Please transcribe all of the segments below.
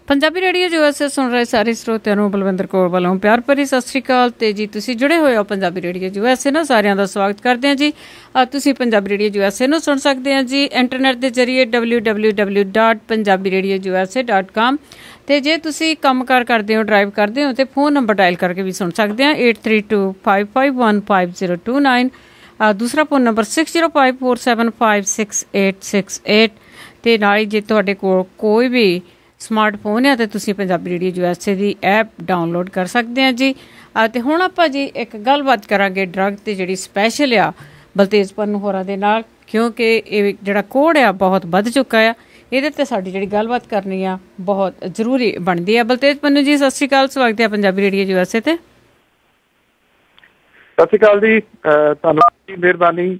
Punjabi radio USA ਸੁਣ ਰਹੇ ਸਾਰੇ ਸਰੋਤਿਆਂ ਨੂੰ ਬਲਵਿੰਦਰ ਕੌਰ ਵੱਲੋਂ ਪਿਆਰ ਭਰੀ ਸਤਿ ਸ਼੍ਰੀ ਅਕਾਲ। ਤੇ ਜੀ ਤੁਸੀਂ ਜੁੜੇ ਹੋਏ ਹੋ ਪੰਜਾਬੀ ਰੇਡੀਓ USA ਨਾਲ, ਸਾਰਿਆਂ ਦਾ ਸਵਾਗਤ ਕਰਦੇ ਹਾਂ ਜੀ। ਤੁਸੀਂ ਪੰਜਾਬੀ ਰੇਡੀਓ USA ਨੂੰ ਸੁਣ ਸਕਦੇ ਹਾਂ ਜੀ ਇੰਟਰਨੈਟ ਦੇ ਜ਼ਰੀਏ www.punjabiradiousa.com। ਤੇ ਜੇ ਤੁਸੀਂ ਕੰਮਕਾਰ ਕਰਦੇ ਹੋ, ਡਰਾਈਵ ਕਰਦੇ ਹੋ, ਤੇ ਫੋਨ ਨੰਬਰ ਡਾਇਲ ਕਰਕੇ ਵੀ ਸੁਣ ਸਕਦੇ ਹਾਂ 8325515029। ਦੂਸਰਾ ਫੋਨ ਨੰਬਰ 6054756868। ਤੇ ਨਾਲ ਹੀ ਜੇ ਤੁਹਾਡੇ ਕੋਲ ਕੋਈ ਵੀ ਸਮਾਰਟਫੋਨ ਆ ਤੇ ਤੁਸੀਂ ਪੰਜਾਬੀ ਰੇਡੀਓ USA ਦੀ ਐਪ ਡਾਊਨਲੋਡ ਕਰ ਸਕਦੇ ਹਾਂ ਜੀ। ਤੇ ਹੁਣ ਆਪਾਂ ਜੀ ਇੱਕ ਗੱਲਬਾਤ ਕਰਾਂਗੇ ਡਰੱਗ ਤੇ ਜਿਹੜੀ ਸਪੈਸ਼ਲ ਆ ਬਲਤੇਜ ਪੰਨੂ ਹੋਰਾਂ ਦੇ ਨਾਲ, ਕਿਉਂਕਿ ਇਹ ਜਿਹੜਾ ਕੋਡ ਆ ਬਹੁਤ ਵੱਧ ਚੁੱਕਾ ਆ। ਇਹਦੇ ਤੇ ਸਾਡੀ ਜਿਹੜੀ ਗੱਲਬਾਤ ਕਰਨੀ ਆ ਬਹੁਤ ਜ਼ਰੂਰੀ ਬਣਦੀ ਆ। ਬਲਤੇਜ ਪੰਨੂ ਜੀ ਸਤਿ ਸ਼੍ਰੀ ਅਕਾਲ, ਸਵਾਗਤ ਹੈ ਪੰਜਾਬੀ ਰੇਡੀਓ USA ਤੇ। ਸਤਿ ਸ਼੍ਰੀ ਅਕਾਲ ਜੀ, ਧੰਨਵਾਦ ਜੀ, ਮਿਹਰਬਾਨੀ।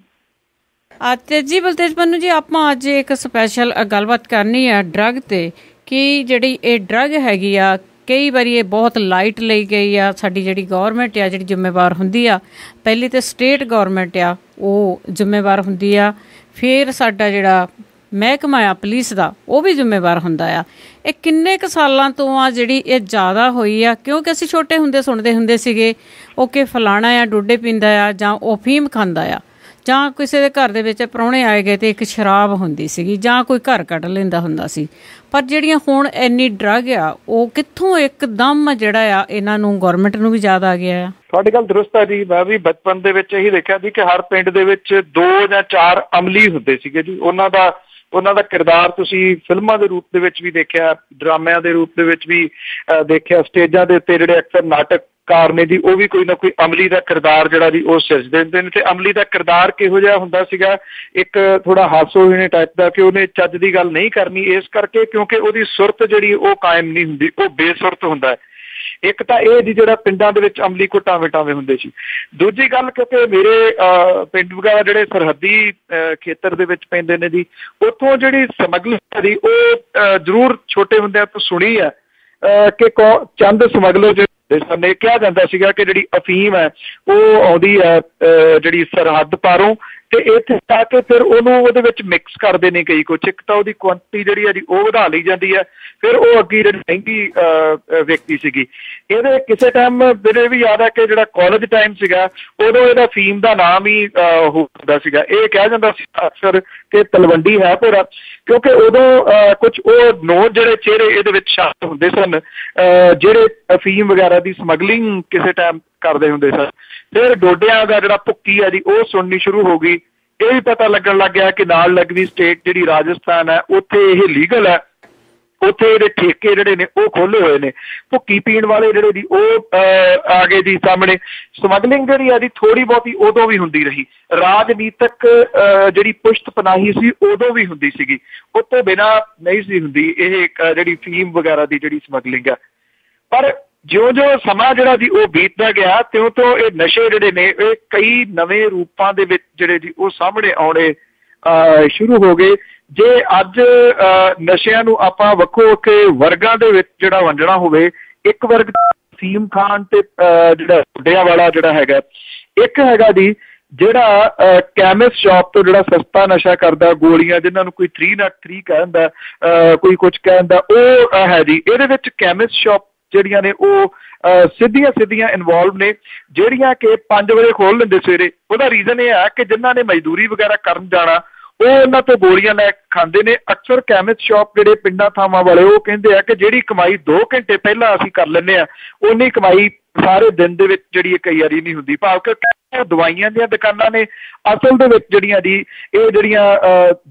ਤੇ ਜੀ ਬਲਤੇਜ ਪੰਨੂ ਜੀ ਆਪਾਂ ਅੱਜ ਇੱਕ ਸਪੈਸ਼ਲ ਗੱਲਬਾਤ ਕਰਨੀ ਆ ਡਰੱਗ ਤੇ, ਕਿ ਜਿਹੜੀ ਇਹ ਡਰੱਗ ਹੈਗੀ ਆ ਕਈ ਵਾਰੀ ਇਹ ਬਹੁਤ ਲਾਈਟ ਲਈ ਗਈ ਆ। ਸਾਡੀ ਜਿਹੜੀ ਗੌਰਮੈਂਟ ਆ ਜਿਹੜੀ ਜ਼ਿੰਮੇਵਾਰ ਹੁੰਦੀ ਆ, ਪਹਿਲੀ ਤਾਂ ਸਟੇਟ ਗੌਰਮੈਂਟ ਆ ਉਹ ਜ਼ਿੰਮੇਵਾਰ ਹੁੰਦੀ ਆ, ਫਿਰ ਸਾਡਾ ਜਿਹੜਾ ਮਹਿਕਮਾ ਆ ਪੁਲਿਸ ਦਾ ਉਹ ਵੀ ਜ਼ਿੰਮੇਵਾਰ ਹੁੰਦਾ ਆ। ਇਹ ਕਿੰਨੇ ਕੁ ਸਾਲਾਂ ਤੋਂ ਆ ਜਿਹੜੀ ਇਹ ਜ਼ਿਆਦਾ ਹੋਈ ਆ? ਕਿਉਂਕਿ ਅਸੀਂ ਛੋਟੇ ਹੁੰਦੇ ਸੁਣਦੇ ਹੁੰਦੇ ਸੀਗੇ ਉਹ ਕਿ ਫਲਾਣਾ ਆ ਡੋਡੇ ਪੀਂਦਾ ਆ ਜਾਂ ਉਹ ਅਫੀਮ ਖਾਂਦਾ ਆ, ਜਾਂ ਕਿਸੇ ਦੇ ਘਰ ਦੇ ਵਿੱਚ ਪ੍ਰਾਹੁਣੇ ਆਏ ਗਏ ਤੇ ਇੱਕ ਸ਼ਰਾਬ ਹੁੰਦੀ ਸੀਗੀ, ਜਾਂ ਕੋਈ ਘਰ ਕੱਢ ਲੈਂਦਾ ਹੁੰਦਾ ਸੀ। ਪਰ ਜਿਹੜੀਆਂ ਹੁਣ ਇੰਨੀ ਡਰੱਗ ਆ ਉਹ ਕਿੱਥੋਂ ਇੱਕਦਮ ਜਿਹੜਾ ਆ ਇਹਨਾਂ ਨੂੰ ਗੌਰਮੈਂਟ ਨੂੰ ਵੀ ਯਾਦ ਆ ਗਿਆ ਆ? ਤੁਹਾਡੀ ਗੱਲ ਦਰੁਸਤ ਹੈ ਜੀ। ਮੈਂ ਵੀ ਬਚਪਨ ਦੇ ਵਿੱਚ ਇਹੀ ਦੇਖਿਆ ਸੀ ਕਿ ਹਰ ਪਿੰਡ ਦੇ ਵਿੱਚ 2 ਜਾਂ 4 ਅਮਲੀ ਹੁੰਦੇ ਸੀਗੇ ਜੀ। ਉਹਨਾਂ ਦਾ ਕਿਰਦਾਰ ਤੁਸੀਂ ਫਿਲਮਾਂ ਦੇ ਰੂਪ ਦੇ ਵਿੱਚ ਵੀ ਦੇਖਿਆ, ਡਰਾਮਿਆਂ ਦੇ ਰੂਪ ਦੇ ਵਿੱਚ ਵੀ ਦੇਖਿਆ। ਸਟੇਜਾਂ ਦੇ ਉੱਤੇ ਜਿਹੜੇ ਅਕਸਰ ਨਾਟਕਕਾਰ ਨੇ ਜੀ ਉਹ ਵੀ ਕੋਈ ਨਾ ਕੋਈ ਅਮਲੀ ਦਾ ਕਿਰਦਾਰ ਜਿਹੜਾ ਜੀ ਉਹ ਸਿਰਜ ਦਿੰਦੇ ਨੇ। ਤੇ ਅਮਲੀ ਦਾ ਕਿਰਦਾਰ ਕਿਹੋ ਜਿਹਾ ਹੁੰਦਾ ਸੀਗਾ? ਇੱਕ ਥੋੜਾ ਹਾਸੋਹੀਣੇ ਟਾਈਪ ਦਾ, ਕਿ ਉਹਨੇ ਚੱਜ ਦੀ ਗੱਲ ਨਹੀਂ ਕਰਨੀ, ਇਸ ਕਰਕੇ ਕਿਉਂਕਿ ਉਹਦੀ ਸੁਰਤ ਜਿਹੜੀ ਉਹ ਕਾਇਮ ਨਹੀਂ ਹੁੰਦੀ, ਉਹ ਬੇਸੁਰਤ ਹੁੰਦਾ ਹੈ। ਇੱਕ ਤਾਂ ਇਹ ਜੀ ਜਿਹੜਾ ਪਿੰਡਾਂ ਦੇ ਵਿੱਚ ਅਮਲੀ ਕੋ ਟਾਵੇਂ ਹੁੰਦੇ ਸੀ। ਦੂਜੀ ਗੱਲ, ਕਿਉਂਕਿ ਮੇਰੇ ਪਿੰਡ ਵਗੈਰਾ ਜਿਹੜੇ ਸਰਹੱਦੀ ਖੇਤਰ ਦੇ ਵਿੱਚ ਪੈਂਦੇ ਨੇ ਜੀ, ਉੱਥੋਂ ਜਿਹੜੀ ਸਮਗਲਰ ਦੀ ਉਹ ਜ਼ਰੂਰ ਛੋਟੇ ਹੁੰਦਿਆਂ ਤੋਂ ਸੁਣੀ ਹੈ ਕਿ ਚੰਦ ਸਮਗਲਰ ਜਿਹੜੇ ਕਿਹਾ ਜਾਂਦਾ ਸੀਗਾ ਕਿ ਜਿਹੜੀ ਅਫੀਮ ਹੈ ਉਹ ਆਉਂਦੀ ਹੈ ਜਿਹੜੀ ਸਰਹੱਦ ਪਾਰੋਂ, ਤੇ ਇੱਥੇ ਆ ਕੇ ਫਿਰ ਉਹਨੂੰ ਉਹਦੇ ਵਿੱਚ ਮਿਕਸ ਕਰਦੇ ਨੇ ਕਈ ਕੁਛ। ਇੱਕ ਤਾਂ ਉਹਦੀ ਕੁਆਂਟਿਟੀ ਜਿਹੜੀ ਹੈ ਜੀ ਉਹ ਵਧਾ ਲਈ ਜਾਂਦੀ ਹੈ, ਫਿਰ ਉਹ ਅੱਗੇ ਜਿਹੜੀ ਮਹਿੰਗੀ ਵਿਕਦੀ ਸੀਗੀ। ਇਹਦੇ ਕਿਸੇ ਟਾਈਮ ਮੇਰੇ ਵੀ ਯਾਦ ਹੈ ਕਿ ਜਿਹੜਾ ਕਾਲਜ ਟਾਈਮ ਸੀਗਾ ਉਦੋਂ ਇਹਦਾ ਫੀਮ ਦਾ ਨਾਮ ਹੀ ਹੁੰਦਾ ਸੀਗਾ। ਇਹ ਕਿਹਾ ਜਾਂਦਾ ਸੀ ਅਕਸਰ ਕਿ ਤਲਵੰਡੀ ਹੈ ਪੂਰਾ, ਕਿਉਂਕਿ ਉਦੋਂ ਕੁਛ ਉਹ ਨੌ ਜਿਹੜੇ ਚਿਹਰੇ ਇਹਦੇ ਵਿੱਚ ਸ਼ਾਮਲ ਹੁੰਦੇ ਸਨ ਜਿਹੜੇ ਅਫੀਮ ਵਗੈਰਾ ਦੀ ਸਮਗਲਿੰਗ ਕਿਸੇ ਟਾਈਮ ਕਰਦੇ ਹੁੰਦੇ ਸਨ। ਫਿਰ ਡੋਡਿਆਂ ਦਾ ਜਿਹੜਾ ਭੁੱਕੀ ਹੈ ਜੀ ਉਹ ਸੁਣਨੀ ਸ਼ੁਰੂ ਹੋ ਗਈ। ਇਹ ਵੀ ਪਤਾ ਲੱਗਣ ਲੱਗ ਗਿਆ ਕਿ ਨਾਲ ਲੱਗਦੀ ਸਟੇਟ ਜਿਹੜੀ ਰਾਜਸਥਾਨ ਹੈ ਉੱਥੇ ਇਹ ਲੀਗਲ ਹੈ, ਉੱਥੇ ਇਹਦੇ ਠੇਕੇ ਜਿਹੜੇ ਨੇ ਉਹ ਖੋਲ੍ਹੇ ਹੋਏ ਨੇ। ਭੁੱਕੀ ਪੀਣ ਵਾਲੇ ਜਿਹੜੇ ਜੀ ਉਹ ਆ ਗਏ ਜੀ ਸਾਹਮਣੇ। ਸਮਗਲਿੰਗ ਜਿਹੜੀ ਹੈ ਜੀ ਥੋੜ੍ਹੀ ਬਹੁਤੀ ਉਦੋਂ ਵੀ ਹੁੰਦੀ ਰਹੀ। ਰਾਜਨੀਤਕ ਜਿਹੜੀ ਪੁਸ਼ਤ ਪਨਾਹੀ ਸੀ ਉਦੋਂ ਵੀ ਹੁੰਦੀ ਸੀਗੀ, ਉਹ ਤੋਂ ਬਿਨਾਂ ਨਹੀਂ ਸੀ ਹੁੰਦੀ ਇਹ ਜਿਹੜੀ ਫੀਮ ਵਗੈਰਾ ਦੀ ਜਿਹੜੀ ਸਮਗਲਿੰਗ ਹੈ। ਪਰ ਜਿਉਂ ਸਮਾਂ ਜਿਹੜਾ ਜੀ ਉਹ ਬੀਤਦਾ ਗਿਆ ਤਿਉਂ ਇਹ ਨਸ਼ੇ ਜਿਹੜੇ ਨੇ ਇਹ ਕਈ ਨਵੇਂ ਰੂਪਾਂ ਦੇ ਵਿੱਚ ਜਿਹੜੇ ਜੀ ਉਹ ਸਾਹਮਣੇ ਆਉਣੇ ਸ਼ੁਰੂ ਹੋ ਗਏ। ਜੇ ਅੱਜ ਨਸ਼ਿਆਂ ਨੂੰ ਆਪਾਂ ਵੱਖੋ ਵੱਖਰੇ ਵਰਗਾਂ ਦੇ ਵਿੱਚ ਜਿਹੜਾ ਵੰਡਣਾ ਹੋਵੇ, ਇੱਕ ਵਰਗ ਫੀਮ ਖਾਨ ਤੇ ਜਿਹੜਾ ਡੋਡਿਆਂ ਵਾਲਾ ਜਿਹੜਾ ਹੈਗਾ, ਇੱਕ ਹੈਗਾ ਜੀ ਜਿਹੜਾ ਕੈਮਿਸਟ ਸ਼ਾਪ ਤੋਂ ਜਿਹੜਾ ਸਸਤਾ ਨਸ਼ਾ ਕਰਦਾ, ਗੋਲੀਆਂ ਜਿਹਨਾਂ ਨੂੰ ਕੋਈ 303 ਕਹਿੰਦਾ, ਕੋਈ ਕੁਛ ਕਹਿੰਦਾ, ਉਹ ਹੈ ਜੀ। ਇਹਦੇ ਵਿੱਚ ਕੈਮਿਸਟ ਸ਼ਾਪ ਜਿਹੜੀਆਂ ਨੇ ਉਹ ਸਿੱਧੀਆਂ ਇਨਵੋਲਵ ਨੇ, ਜਿਹੜੀਆਂ ਕਿ 5 ਵਜੇ ਖੋਲ ਲੈਂਦੇ ਸਵੇਰੇ। ਉਹਦਾ ਰੀਜ਼ਨ ਇਹ ਹੈ ਕਿ ਜਿਨ੍ਹਾਂ ਨੇ ਮਜ਼ਦੂਰੀ ਵਗੈਰਾ ਕਰਨ ਜਾਣਾ ਉਹ ਉਹਨਾਂ ਤੋਂ ਗੋਲੀਆਂ ਲੈ ਖਾਂਦੇ ਨੇ। ਅਕਸਰ ਕੈਮਿਸਟ ਸ਼ਾਪ ਜਿਹੜੇ ਪਿੰਡਾਂ ਥਾਵਾਂ ਵਾਲੇ ਉਹ ਕਹਿੰਦੇ ਆ ਕਿ ਜਿਹੜੀ ਕਮਾਈ 2 ਘੰਟੇ ਪਹਿਲਾਂ ਅਸੀਂ ਕਰ ਲੈਂਦੇ ਹਾਂ ਉਨੀ ਕਮਾਈ ਸਾਰੇ ਦਿਨ ਦੇ ਵਿੱਚ ਜਿਹੜੀ ਕਈ ਵਾਰੀ ਨਹੀਂ ਹੁੰਦੀ। ਭਾਵ ਕਿ ਦਵਾਈਆਂ ਦੀਆਂ ਦੁਕਾਨਾਂ ਨੇ ਅਸਲ ਦੇ ਵਿੱਚ ਜਿਹੜੀਆਂ ਜੀ ਇਹ ਜਿਹੜੀਆਂ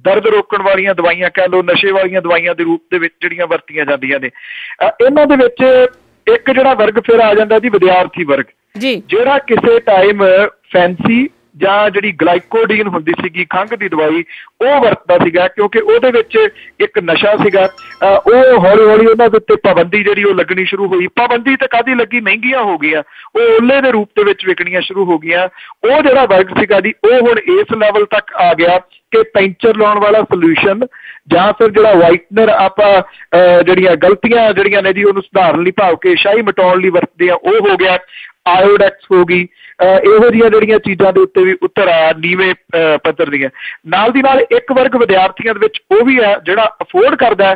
ਦਰਦ ਰੋਕਣ ਵਾਲੀਆਂ ਦਵਾਈਆਂ ਕਹਿ ਲਓ, ਨਸ਼ੇ ਵਾਲੀਆਂ ਦਵਾਈਆਂ ਦੇ ਰੂਪ ਦੇ ਵਿੱਚ ਜਿਹੜੀਆਂ ਵਰਤੀਆਂ ਜਾਂਦੀਆਂ ਨੇ। ਇਹਨਾਂ ਦੇ ਵਿੱਚ ਇੱਕ ਜਿਹੜਾ ਵਰਗ ਫਿਰ ਆ ਜਾਂਦਾ ਜੀ ਵਿਦਿਆਰਥੀ ਵਰਗ, ਜਿਹੜਾ ਕਿਸੇ ਟਾਈਮ ਫੈਂਸੀ ਜਾਂ ਜਿਹੜੀ ਗਲਾਈਕੋਡੀਨ ਹੁੰਦੀ ਸੀਗੀ ਖੰਘ ਦੀ ਦਵਾਈ ਉਹ ਵਰਤਦਾ ਸੀਗਾ, ਕਿਉਂਕਿ ਉਹਦੇ ਵਿੱਚ ਇੱਕ ਨਸ਼ਾ ਸੀਗਾ। ਉਹ ਹੌਲੀ ਹੌਲੀ ਉਹਨਾਂ ਦੇ ਉੱਤੇ ਪਾਬੰਦੀ ਜਿਹੜੀ ਉਹ ਲੱਗਣੀ ਸ਼ੁਰੂ ਹੋਈ। ਪਾਬੰਦੀ ਤੇ ਕਾਹਦੀ ਲੱਗੀ? ਮਹਿੰਗੀਆਂ ਹੋ ਗਈਆਂ, ਉਹ ਓਲੇ ਦੇ ਰੂਪ ਦੇ ਵਿੱਚ ਵਿਕਣੀਆਂ ਸ਼ੁਰੂ ਹੋ ਗਈਆਂ। ਉਹ ਜਿਹੜਾ ਵਰਗ ਸੀਗਾ ਜੀ ਉਹ ਹੁਣ ਇਸ ਲੈਵਲ ਤੱਕ ਆ ਗਿਆ ਕਿ ਪੈਂਚਰ ਲਾਉਣ ਵਾਲਾ ਸੋਲਿਊਸ਼ਨ ਜਾਂ ਫਿਰ ਜਿਹੜਾ ਵਾਈਟਨਰ ਆਪਾਂ ਜਿਹੜੀਆਂ ਗਲਤੀਆਂ ਜਿਹੜੀਆਂ ਨੇ ਜੀ ਉਹਨੂੰ ਸੁਧਾਰਨ ਲਈ ਭਾਵ ਕਿ ਸ਼ਾਹੀ ਮਿਟਾਉਣ ਲਈ ਵਰਤਦੇ ਆ ਉਹ ਹੋ ਗਿਆ। ਆਇਓਡੈਕਸ ਹੋ ਗਈ, ਇਹੋ ਜਿਹੀਆਂ ਜਿਹੜੀਆਂ ਚੀਜ਼ਾਂ ਦੇ ਉੱਤੇ ਵੀ ਉਤਰ ਆਇਆ ਨੀਵੇਂ ਪੱਧਰ ਦੀਆਂ। ਨਾਲ ਦੀ ਨਾਲ ਇੱਕ ਵਰਗ ਵਿਦਿਆਰਥੀਆਂ ਦੇ ਵਿੱਚ ਉਹ ਵੀ ਹੈ ਜਿਹੜਾ ਅਫੋਰਡ ਕਰਦਾ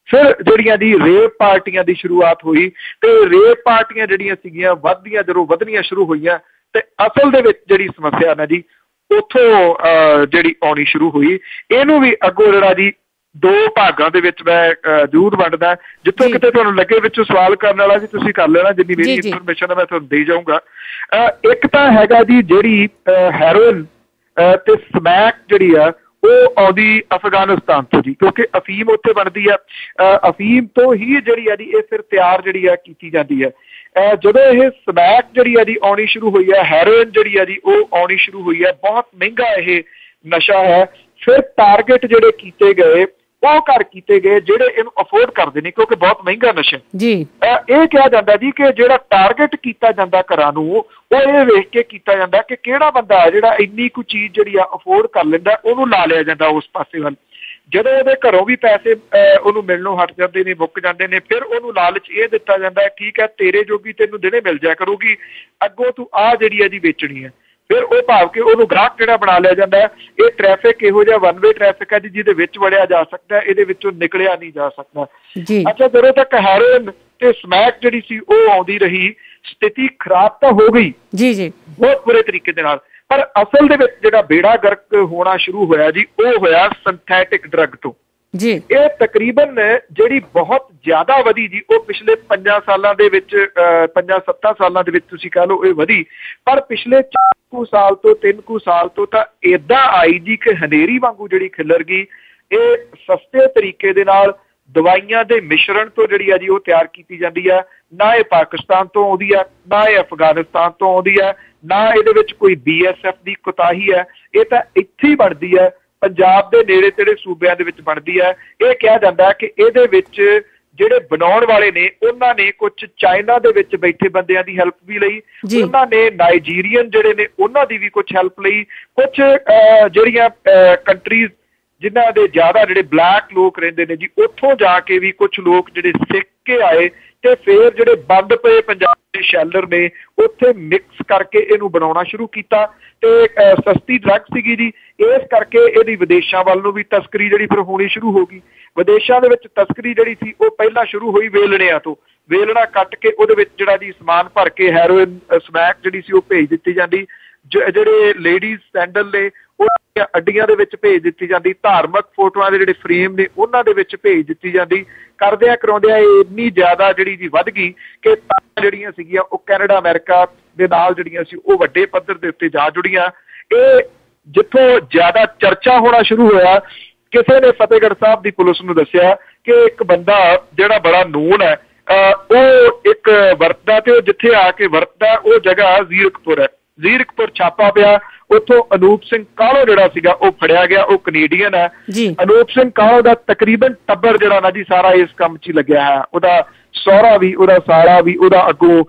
ਫਿਰ ਜਿਹੜੀਆਂ ਜੀ ਰੇਪ ਪਾਰਟੀਆਂ ਦੀ ਸ਼ੁਰੂਆਤ ਹੋਈ ਤੇ ਰੇਪ ਪਾਰਟੀਆਂ ਜਿਹੜੀਆਂ ਸੀਗੀਆਂ ਵੱਧਦੀਆਂ ਜਦੋਂ ਵਧਣੀਆਂ ਸ਼ੁਰੂ ਹੋਈਆਂ ਤੇ ਅਸਲ ਦੇ ਵਿੱਚ ਜਿਹੜੀ ਸਮੱਸਿਆ ਨਾ ਜੀ ਉੱਥੋਂ ਜਿਹੜੀ ਆਉਣੀ ਸ਼ੁਰੂ ਹੋਈ। ਇਹਨੂੰ ਵੀ ਅੱਗੋਂ ਜਿਹੜਾ ਜੀ ਦੋ ਭਾਗਾਂ ਦੇ ਵਿੱਚ ਮੈਂ ਜ਼ਰੂਰ ਵੰਡਦਾ, ਜਿੱਥੋਂ ਕਿਤੇ ਤੁਹਾਨੂੰ ਲੱਗੇ ਵਿੱਚੋਂ ਸਵਾਲ ਕਰਨ ਵਾਲਾ ਜੀ ਤੁਸੀਂ ਕਰ ਲੈਣਾ, ਜਿੰਨੀ ਮੇਰੀ ਇਨਫੋਰਮੇਸ਼ਨ ਹੈ ਮੈਂ ਤੁਹਾਨੂੰ ਦੇ ਜਾਊਂਗਾ। ਇੱਕ ਤਾਂ ਹੈਗਾ ਜੀ ਜਿਹੜੀ ਹੈਰੋਇਨ ਤੇ ਸਮੈਕ ਜਿਹੜੀ ਆ ਉਹ ਆਉਂਦੀ ਅਫਗਾਨਿਸਤਾਨ ਤੋਂ ਜੀ, ਕਿਉਂਕਿ ਅਫੀਮ ਉੱਥੇ ਬਣਦੀ ਆ, ਅਫੀਮ ਤੋਂ ਹੀ ਜਿਹੜੀ ਆ ਜੀ ਇਹ ਫਿਰ ਤਿਆਰ ਜਿਹੜੀ ਆ ਕੀਤੀ ਜਾਂਦੀ ਹੈ। ਜਦੋਂ ਇਹ ਸਮੈਕ ਜਿਹੜੀ ਆ ਜੀ ਆਉਣੀ ਸ਼ੁਰੂ ਹੋਈ ਹੈ, ਹੈਰੋਇਨ ਜਿਹੜੀ ਆ ਜੀ ਉਹ ਆਉਣੀ ਸ਼ੁਰੂ ਹੋਈ ਹੈ, ਬਹੁਤ ਮਹਿੰਗਾ ਇਹ ਨਸ਼ਾ ਹੈ। ਫਿਰ ਟਾਰਗੇਟ ਜਿਹੜੇ ਕੀਤੇ ਗਏ ਉਹ ਘਰ ਕੀਤੇ ਗਏ ਜਿਹੜੇ ਇਹਨੂੰ ਅਫੋਰਡ ਕਰਦੇ ਨੇ, ਕਿਉਂਕਿ ਬਹੁਤ ਮਹਿੰਗਾ ਨਸ਼ਾ ਜੀ। ਇਹ ਕਿਹਾ ਜਾਂਦਾ ਜੀ ਕਿ ਜਿਹੜਾ ਟਾਰਗੇਟ ਕੀਤਾ ਜਾਂਦਾ ਘਰਾਂ ਨੂੰ ਉਹ ਇਹ ਵੇਖ ਕੇ ਕੀਤਾ ਜਾਂਦਾ ਕਿ ਕਿਹੜਾ ਬੰਦਾ ਜਿਹੜਾ ਇੰਨੀ ਕੁ ਚੀਜ਼ ਜਿਹੜੀ ਆ ਅਫੋਰਡ ਕਰ ਲੈਂਦਾ ਉਹਨੂੰ ਲਾ ਲਿਆ ਜਾਂਦਾ ਉਸ ਪਾਸੇ ਵੱਲ। ਜਦੋਂ ਉਹਦੇ ਘਰੋਂ ਵੀ ਪੈਸੇ ਉਹਨੂੰ ਮਿਲਣੋਂ ਹਟ ਜਾਂਦੇ ਨੇ, ਮੁੱਕ ਜਾਂਦੇ ਨੇ, ਫਿਰ ਉਹਨੂੰ ਲਾਲਚ ਇਹ ਦਿੱਤਾ ਜਾਂਦਾ ਠੀਕ ਹੈ ਤੇਰੇ ਜੋਗੀ ਤੈਨੂੰ ਦਿਨੇ ਮਿਲ ਜਾਇਆ ਕਰੂਗੀ, ਅੱਗੋਂ ਤੂੰ ਆਹ ਜਿਹੜੀ ਆ ਜੀ ਵੇਚਣੀ ਹੈ। ਫਿਰ ਉਹ ਭਾਵ ਕੇ ਉਹਨੂੰ ਗ੍ਰਾਹਕ ਜਿਹੜਾ ਬਣਾ ਲਿਆ ਜਾਂਦਾ ਹੈ। ਇਹ ਟ੍ਰੈਫਿਕ ਇਹੋ ਜਿਹਾ ਵਨ ਵੇ ਟ੍ਰੈਫਿਕ ਹੈ ਜੀ ਜਿਹਦੇ ਵਿੱਚ ਵੜਿਆ ਜਾ ਸਕਦਾ, ਇਹਦੇ ਵਿੱਚੋਂ ਨਿਕਲਿਆ ਨਹੀਂ ਜਾ ਸਕਦਾ। ਅੱਛਾ, ਜਦੋਂ ਤੱਕ ਹੈਰੋਇਨ ਤੇ ਸਮੈਕ ਜਿਹੜੀ ਸੀ ਉਹ ਆਉਂਦੀ ਰਹੀ, ਸਥਿਤੀ ਖਰਾਬ ਤਾਂ ਹੋ ਗਈ ਜੀ ਬਹੁਤ ਬੁਰੇ ਤਰੀਕੇ ਦੇ ਨਾਲ, ਪਰ ਅਸਲ ਦੇ ਵਿੱਚ ਜਿਹੜਾ ਬੇੜਾ ਗਰਕ ਹੋਣਾ ਸ਼ੁਰੂ ਹੋਇਆ ਜੀ ਉਹ ਹੋਇਆ ਸਿੰਥੈਟਿਕ ਡਰੱਗ ਤੋਂ ਜੀ। ਇਹ ਤਕਰੀਬਨ ਜਿਹੜੀ ਬਹੁਤ ਜ਼ਿਆਦਾ ਵਧੀ ਜੀ ਉਹ ਪਿਛਲੇ 5 ਸਾਲਾਂ ਦੇ ਵਿੱਚ 5-7 ਸਾਲਾਂ ਦੇ ਵਿੱਚ ਤੁਸੀਂ ਕਹਿ ਲਓ ਇਹ ਵਧੀ, ਪਰ ਪਿਛਲੇ 4 ਕੁ ਸਾਲ ਤੋਂ 3 ਕੁ ਸਾਲ ਤੋਂ ਤਾਂ ਏਦਾਂ ਆਈ ਜੀ ਕਿ ਹਨੇਰੀ ਵਾਂਗੂ ਜਿਹੜੀ ਖਿਲਰ ਗਈ। ਇਹ ਸਸਤੇ ਤਰੀਕੇ ਦੇ ਨਾਲ ਦਵਾਈਆਂ ਦੇ ਮਿਸ਼ਰਣ ਤੋਂ ਜਿਹੜੀ ਆ ਜੀ ਉਹ ਤਿਆਰ ਕੀਤੀ ਜਾਂਦੀ ਹੈ। ਨਾ ਇਹ ਪਾਕਿਸਤਾਨ ਤੋਂ ਆਉਂਦੀ ਹੈ, ਨਾ ਇਹ ਅਫਗਾਨਿਸਤਾਨ ਤੋਂ ਆਉਂਦੀ ਹੈ, ਨਾ ਇਹਦੇ ਵਿੱਚ ਕੋਈ BSF ਦੀ ਕੁਤਾਹੀ ਹੈ। ਇਹ ਤਾਂ ਇੱਥੇ ਹੀ ਬਣਦੀ ਹੈ, ਪੰਜਾਬ ਦੇ ਨੇੜੇ ਤੇੜੇ ਸੂਬਿਆਂ ਦੇ ਵਿੱਚ ਬਣਦੀ ਹੈ। ਇਹ ਕਿਹਾ ਜਾਂਦਾ ਕਿ ਇਹਦੇ ਵਿੱਚ ਜਿਹੜੇ ਬਣਾਉਣ ਵਾਲੇ ਨੇ ਉਹਨਾਂ ਨੇ ਕੁਝ ਚਾਈਨਾ ਦੇ ਵਿੱਚ ਬੈਠੇ ਬੰਦਿਆਂ ਦੀ ਹੈਲਪ ਵੀ ਲਈ, ਉਹਨਾਂ ਨੇ ਨਾਈਜੀਰੀਅਨ ਜਿਹੜੇ ਨੇ ਉਹਨਾਂ ਦੀ ਵੀ ਕੁਝ ਹੈਲਪ ਲਈ, ਕੁਝ ਜਿਹੜੀਆਂ ਕੰਟਰੀਜ਼ ਜਿਨ੍ਹਾਂ ਦੇ ਜ਼ਿਆਦਾ ਜਿਹੜੇ ਬਲੈਕ ਲੋਕ ਰਹਿੰਦੇ ਨੇ ਜੀ ਉੱਥੋਂ ਜਾ ਕੇ ਵੀ ਕੁਝ ਲੋਕ ਜਿਹੜੇ ਸਿੱਖ ਕੇ ਆਏ ਤੇ ਫਿਰ ਜਿਹੜੇ ਬੰਦ ਪਏ ਪੰਜਾਬ ਦੇ ਸ਼ੈਲਰ ਨੇ ਉੱਥੇ ਮਿਕਸ ਕਰਕੇ ਇਹਨੂੰ ਬਣਾਉਣਾ ਸ਼ੁਰੂ ਕੀਤਾ। ਤੇ ਸਸਤੀ ਡਰੱਗ ਸੀਗੀ ਜੀ, ਇਸ ਕਰਕੇ ਇਹਦੀ ਵਿਦੇਸ਼ਾਂ ਵੱਲ ਨੂੰ ਵੀ ਤਸਕਰੀ ਜਿਹੜੀ ਫਿਰ ਹੋਣੀ ਸ਼ੁਰੂ ਹੋ ਗਈ। ਵਿਦੇਸ਼ਾਂ ਦੇ ਵਿੱਚ ਤਸਕਰੀ ਜਿਹੜੀ ਸੀ ਉਹ ਪਹਿਲਾਂ ਸ਼ੁਰੂ ਹੋਈ ਵੇਲਣਿਆਂ ਤੋਂ, ਵੇਲਣਾ ਕੱਟ ਕੇ ਉਹਦੇ ਵਿੱਚ ਜਿਹੜਾ ਜੀ ਸਮਾਨ ਭਰ ਕੇ ਹੈਰੋਇਨ ਸਮੈਕ ਜਿਹੜੀ ਸੀ ਉਹ ਭੇਜ ਦਿੱਤੀ ਜਾਂਦੀ। ਜਿਹੜੇ ਲੇਡੀਜ਼ ਸੈਂਡਲ ਨੇ ਉਹ ਅੱਡੀਆਂ ਦੇ ਵਿੱਚ ਭੇਜ ਦਿੱਤੀ ਜਾਂਦੀ, ਧਾਰਮਿਕ ਫੋਟੋਆਂ ਦੇ ਜਿਹੜੇ ਫਰੇਮ ਨੇ ਉਹਨਾਂ ਦੇ ਵਿੱਚ ਭੇਜ ਦਿੱਤੀ ਜਾਂਦੀ। ਕਰਦਿਆਂ ਕਰਾਉਂਦਿਆਂ ਇਹ ਇੰਨੀ ਜ਼ਿਆਦਾ ਜਿਹੜੀ ਜੀ ਵੱਧ ਗਈ ਕਿ ਜਿਹੜੀਆਂ ਸੀਗੀਆਂ ਉਹ ਕੈਨੇਡਾ ਅਮਰੀਕਾ ਦੇ ਨਾਲ ਜਿਹੜੀਆਂ ਸੀ ਉਹ ਵੱਡੇ ਪੱਧਰ ਦੇ ਉੱਤੇ ਜਾ ਜੁੜੀਆਂ। ਇਹ ਜਿੱਥੋਂ ਜ਼ਿਆਦਾ ਚਰਚਾ ਹੋਣਾ ਸ਼ੁਰੂ ਹੋਇਆ, ਕਿਸੇ ਨੇ ਫਤਿਹਗੜ੍ਹ ਸਾਹਿਬ ਦੀ ਪੁਲਿਸ ਨੂੰ ਦੱਸਿਆ ਕਿ ਇੱਕ ਬੰਦਾ ਜਿਹੜਾ ਬੜਾ ਨੂਨ ਹੈ ਉਹ ਇੱਕ ਵਰਤਦਾ ਤੇ ਉਹ ਜਿੱਥੇ ਆ ਕੇ ਵਰਤਦਾ ਉਹ ਜਗ੍ਹਾ ਜ਼ੀਰਕਪੁਰ ਹੈ। ਜ਼ੀਰਕਪੁਰ ਛਾਪਾ ਪਿਆ, ਉੱਥੋਂ ਅਨੂਪ ਸਿੰਘ ਕਾਹਲੋ ਜਿਹੜਾ ਸੀਗਾ ਉਹ ਫੜਿਆ ਗਿਆ, ਉਹ ਕੈਨੇਡੀਅਨ ਹੈ। ਅਨੂਪ ਸਿੰਘ ਕਾਹਲੋ ਦਾ ਤਕਰੀਬਨ ਟੱਬਰ ਜਿਹੜਾ ਨਾ ਜੀ ਸਾਰਾ ਇਸ ਕੰਮ 'ਚ ਹੀ ਲੱਗਿਆ ਹੈ, ਉਹਦਾ ਸਹੁਰਾ ਵੀ, ਉਹਦਾ ਸਾਲਾ ਵੀ, ਉਹਦਾ ਅੱਗੋਂ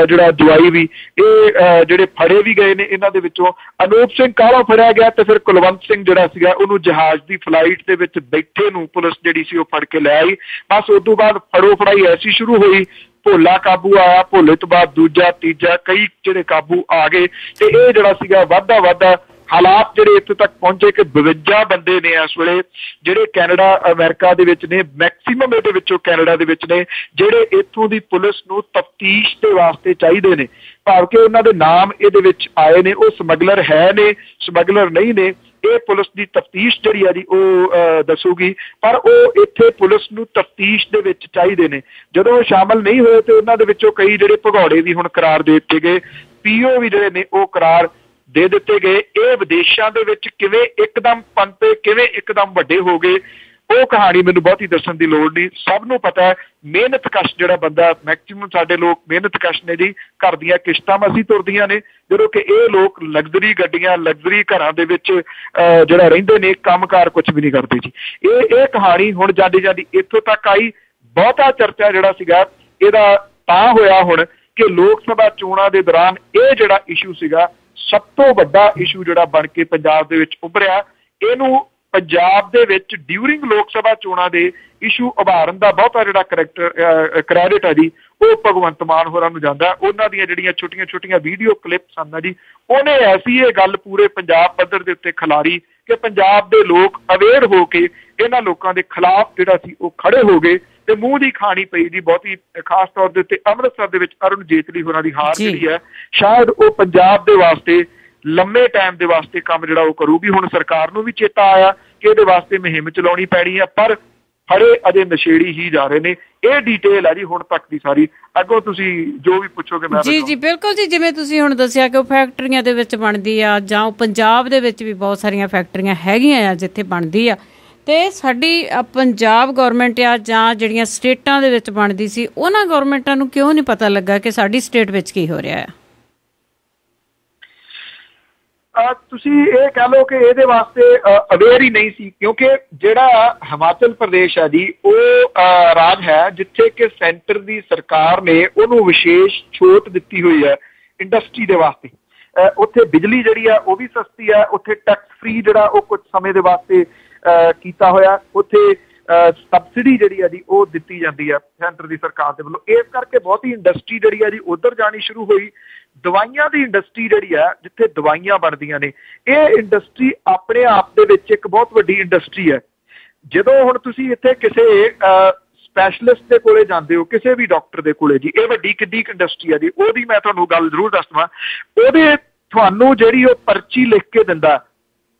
ਜਿਹੜਾ ਜਵਾਈ ਵੀ, ਇਹ ਜਿਹੜੇ ਫੜੇ ਵੀ ਗਏ ਨੇ ਇਹਨਾਂ ਦੇ ਵਿੱਚੋਂ। ਅਨੂਪ ਸਿੰਘ ਕਾਹਲੋ ਫੜਿਆ ਗਿਆ ਤੇ ਫਿਰ ਕੁਲਵੰਤ ਸਿੰਘ ਜਿਹੜਾ ਸੀਗਾ ਉਹਨੂੰ ਜਹਾਜ਼ ਦੀ ਫਲਾਈਟ ਦੇ ਵਿੱਚ ਬੈਠੇ ਨੂੰ ਪੁਲਿਸ ਜਿਹੜੀ ਸੀ ਉਹ ਫੜ ਕੇ ਲੈ ਆਈ। ਬਸ ਉਸ ਤੋਂ ਬਾਅਦ ਫੜੋ ਫੜਾਈ ਐਸੀ ਸ਼ੁਰੂ ਹੋਈ, ਭੋਲਾ ਕਾਬੂ ਆਇਆ, ਭੋਲੇ ਤੋਂ ਬਾਅਦ ਦੂਜਾ ਤੀਜਾ ਕਈ ਜਿਹੜੇ ਕਾਬੂ ਆ ਗਏ ਤੇ ਇਹ ਜਿਹੜਾ ਸੀਗਾ ਵੱਧਦਾ ਹਾਲਾਤ ਜਿਹੜੇ ਇੱਥੇ ਤੱਕ ਪਹੁੰਚੇ ਕਿ 52 ਬੰਦੇ ਨੇ ਇਸ ਵੇਲੇ ਜਿਹੜੇ ਕੈਨੇਡਾ ਅਮਰੀਕਾ ਦੇ ਵਿੱਚ ਨੇ, ਮੈਕਸੀਮਮ ਇਹਦੇ ਵਿੱਚੋਂ ਕੈਨੇਡਾ ਦੇ ਵਿੱਚ ਨੇ, ਜਿਹੜੇ ਇੱਥੋਂ ਦੀ ਪੁਲਿਸ ਨੂੰ ਤਫਤੀਸ਼ ਦੇ ਵਾਸਤੇ ਚਾਹੀਦੇ ਨੇ, ਭਾਵ ਕਿ ਉਹਨਾਂ ਦੇ ਨਾਮ ਇਹਦੇ ਵਿੱਚ ਆਏ ਨੇ। ਉਹ ਸਮਗਲਰ ਹੈ ਨੇ, ਸਮਗਲਰ ਨਹੀਂ ਨੇ, ਇਹ ਪੁਲਿਸ ਦੀ ਤਫਤੀਸ਼ ਜਿਹੜੀ ਆ ਜੀ ਉਹ ਦੱਸੂਗੀ, ਪਰ ਉਹ ਇੱਥੇ ਪੁਲਿਸ ਨੂੰ ਤਫਤੀਸ਼ ਦੇ ਵਿੱਚ ਚਾਹੀਦੇ ਨੇ। ਜਦੋਂ ਉਹ ਸ਼ਾਮਲ ਨਹੀਂ ਹੋਏ ਤੇ ਉਹਨਾਂ ਦੇ ਵਿੱਚੋਂ ਕਈ ਜਿਹੜੇ ਭਗੌੜੇ ਵੀ ਹੁਣ ਕਰਾਰ ਦੇ ਦਿੱਤੇ ਗਏ, PO ਵੀ ਜਿਹੜੇ ਨੇ ਉਹ ਕਰਾਰ ਦੇ ਦਿੱਤੇ ਗਏ। ਇਹ ਵਿਦੇਸ਼ਾਂ ਦੇ ਵਿੱਚ ਕਿਵੇਂ ਇੱਕਦਮ ਪਨਪੇ, ਕਿਵੇਂ ਇੱਕਦਮ ਵੱਡੇ ਹੋ ਗਏ, ਉਹ ਕਹਾਣੀ ਮੈਨੂੰ ਬਹੁਤੀ ਦੱਸਣ ਦੀ ਲੋੜ ਨਹੀਂ। ਸਭ ਨੂੰ ਪਤਾ ਹੈ ਮਿਹਨਤ ਕਸ਼ ਜਿਹੜਾ ਬੰਦਾ, ਮੈਕਸਿਮਮ ਸਾਡੇ ਲੋਕ ਮਿਹਨਤ ਕਸ਼ ਨੇ ਜੀ, ਘਰ ਦੀਆਂ ਕਿਸ਼ਤਾਂ ਮਸੀਂ ਤੁਰਦੀਆਂ ਨੇ, ਜਦੋਂ ਕਿ ਇਹ ਲੋਕ ਲਗਜ਼ਰੀ ਗੱਡੀਆਂ, ਲਗਜ਼ਰੀ ਘਰਾਂ ਦੇ ਵਿੱਚ ਜਿਹੜਾ ਰਹਿੰਦੇ ਨੇ, ਕੰਮਕਾਰ ਕੁਛ ਵੀ ਨਹੀਂ ਕਰਦੇ ਜੀ। ਇਹ ਕਹਾਣੀ ਹੁਣ ਜਾਂਦੀ ਜਾਂਦੀ ਇੱਥੋਂ ਤੱਕ ਆਈ। ਬਹੁਤਾ ਚਰਚਾ ਜਿਹੜਾ ਸੀਗਾ ਇਹਦਾ ਤਾਂ ਹੋਇਆ ਹੁਣ ਕਿ ਲੋਕ ਸਭਾ ਚੋਣਾਂ ਦੇ ਦੌਰਾਨ ਇਹ ਜਿਹੜਾ ਇਸ਼ੂ ਸੀਗਾ ਸਭ ਤੋਂ ਵੱਡਾ ਇਸ਼ੂ ਜਿਹੜਾ ਬਣ ਕੇ ਪੰਜਾਬ ਦੇ ਵਿੱਚ ਉੱਭਰਿਆ। ਇਹਨੂੰ ਪੰਜਾਬ ਦੇ ਵਿੱਚ ਡਿਊਰਿੰਗ ਲੋਕ ਸਭਾ ਚੋਣਾਂ ਦੇ ਇਸ਼ੂ ਉਭਾਰਨ ਦਾ ਬਹੁਤਾ ਜਿਹੜਾ ਕ੍ਰੈਡਿਟ ਹੈ ਜੀ ਉਹ ਭਗਵੰਤ ਮਾਨ ਹੋਰਾਂ ਨੂੰ ਜਾਂਦਾ। ਉਹਨਾਂ ਦੀਆਂ ਜਿਹੜੀਆਂ ਛੋਟੀਆਂ ਛੋਟੀਆਂ ਵੀਡੀਓ ਕਲਿੱਪਸ ਹਨ ਜੀ, ਉਹਨੇ ਐਸੀ ਇਹ ਗੱਲ ਪੂਰੇ ਪੰਜਾਬ ਪੱਧਰ ਦੇ ਉੱਤੇ ਖਿਲਾਰੀ कि पंजाब के लोग अवेयर हो के इन्हां लोगों के खिलाफ जिहड़ा सी वो खड़े हो गए ते मूँह दी खानी पई जी बहुती खास तौर दे उत्ते अमृतसर दे विच अरुण जेतली होरां दी हार जिहड़ी है शायद वो पंजाब दे वास्ते लंबे टाइम दे वास्ते काम जिहड़ा वो करूगी। हुण सरकार नूं भी चेता आया कि इहदे वास्ते मुहिम चलाउणी पैणी है पर फड़े अजे नशेड़ी ही जा रहे ने। ਇਹ ਡਿਟੇਲ ਹੈ ਜੀ ਹੁਣ ਤੱਕ ਦੀ ਸਾਰੀ। ਅੱਗੋਂ ਤੁਸੀਂ ਜੋ ਵੀ ਪੁੱਛੋਗੇ ਮੈਂ ਜੀ ਬਿਲਕੁਲ ਜੀ। ਜਿਵੇਂ ਤੁਸੀਂ ਹੁਣ ਦੱਸਿਆ ਕਿ ਉਹ ਫੈਕਟਰੀਆਂ ਦੇ ਵਿੱਚ ਬਣਦੀ ਆ ਜਾਂ ਉਹ ਪੰਜਾਬ ਦੇ ਵਿੱਚ ਵੀ ਬਹੁਤ ਸਾਰੀਆਂ ਫੈਕਟਰੀਆਂ ਹੈਗੀਆਂ ਆ ਜਿੱਥੇ ਬਣਦੀ ਆ ਤੇ ਸਾਡੀ ਪੰਜਾਬ ਗੌਰਮੈਂਟ ਆ ਜਾਂ ਜਿਹੜੀਆਂ ਸਟੇਟਾਂ ਦੇ ਵਿੱਚ ਬਣਦੀ ਸੀ ਉਹਨਾਂ ਗੌਰਮੈਂਟਾਂ ਨੂੰ ਕਿਉਂ ਨਹੀਂ ਪਤਾ ਲੱਗਾ ਕਿ ਸਾਡੀ ਸਟੇਟ ਵਿੱਚ ਕੀ ਹੋ ਰਿਹਾ ਆ? ਤੁਸੀਂ ਇਹ ਕਹਿ ਲਓ ਕਿ ਇਹਦੇ ਵਾਸਤੇ ਅਵੇਅਰ ਹੀ ਨਹੀਂ ਸੀ ਕਿਉਂਕਿ ਜਿਹੜਾ ਹਿਮਾਚਲ ਪ੍ਰਦੇਸ਼ ਹੈ ਜੀ ਉਹ ਰਾਜ ਹੈ ਜਿੱਥੇ ਕਿ ਸੈਂਟਰ ਦੀ ਸਰਕਾਰ ਨੇ ਉਹਨੂੰ ਵਿਸ਼ੇਸ਼ ਛੋਟ ਦਿੱਤੀ ਹੋਈ ਹੈ ਇੰਡਸਟਰੀ ਦੇ ਵਾਸਤੇ। ਉੱਥੇ ਬਿਜਲੀ ਜਿਹੜੀ ਆ ਉਹ ਵੀ ਸਸਤੀ ਹੈ, ਉੱਥੇ ਟੈਕਸ ਫ੍ਰੀ ਜਿਹੜਾ ਉਹ ਕੁਝ ਸਮੇਂ ਦੇ ਵਾਸਤੇ ਕੀਤਾ ਹੋਇਆ, ਉੱਥੇ ਸਬਸਿਡੀ ਜਿਹੜੀ ਆ ਜੀ ਉਹ ਦਿੱਤੀ ਜਾਂਦੀ ਹੈ ਸੈਂਟਰ ਦੀ ਸਰਕਾਰ ਦੇ ਵੱਲੋਂ। ਇਸ ਕਰਕੇ ਬਹੁਤੀ ਇੰਡਸਟਰੀ ਜਿਹੜੀ ਆ ਜੀ ਉੱਧਰ ਜਾਣੀ ਸ਼ੁਰੂ ਹੋਈ। ਦਵਾਈਆਂ ਦੀ ਇੰਡਸਟਰੀ ਜਿਹੜੀ ਆ ਜਿੱਥੇ ਦਵਾਈਆਂ ਬਣਦੀਆਂ ਨੇ ਇਹ ਇੰਡਸਟਰੀ ਆਪਣੇ ਆਪ ਦੇ ਵਿੱਚ ਇੱਕ ਬਹੁਤ ਵੱਡੀ ਇੰਡਸਟਰੀ ਹੈ। ਜਦੋਂ ਹੁਣ ਤੁਸੀਂ ਇੱਥੇ ਕਿਸੇ ਸਪੈਸ਼ਲਿਸਟ ਦੇ ਕੋਲੇ ਜਾਂਦੇ ਹੋ ਕਿਸੇ ਵੀ ਡਾਕਟਰ ਦੇ ਕੋਲੇ ਜੀ ਇਹ ਵੱਡੀ ਕਿੱਡੀ ਇੰਡਸਟਰੀ ਆ ਜੀ ਉਹਦੀ ਮੈਂ ਤੁਹਾਨੂੰ ਗੱਲ ਜ਼ਰੂਰ ਦੱਸ ਦੇਵਾਂ। ਉਹਦੇ ਤੁਹਾਨੂੰ ਜਿਹੜੀ ਉਹ ਪਰਚੀ ਲਿਖ ਕੇ ਦਿੰਦਾ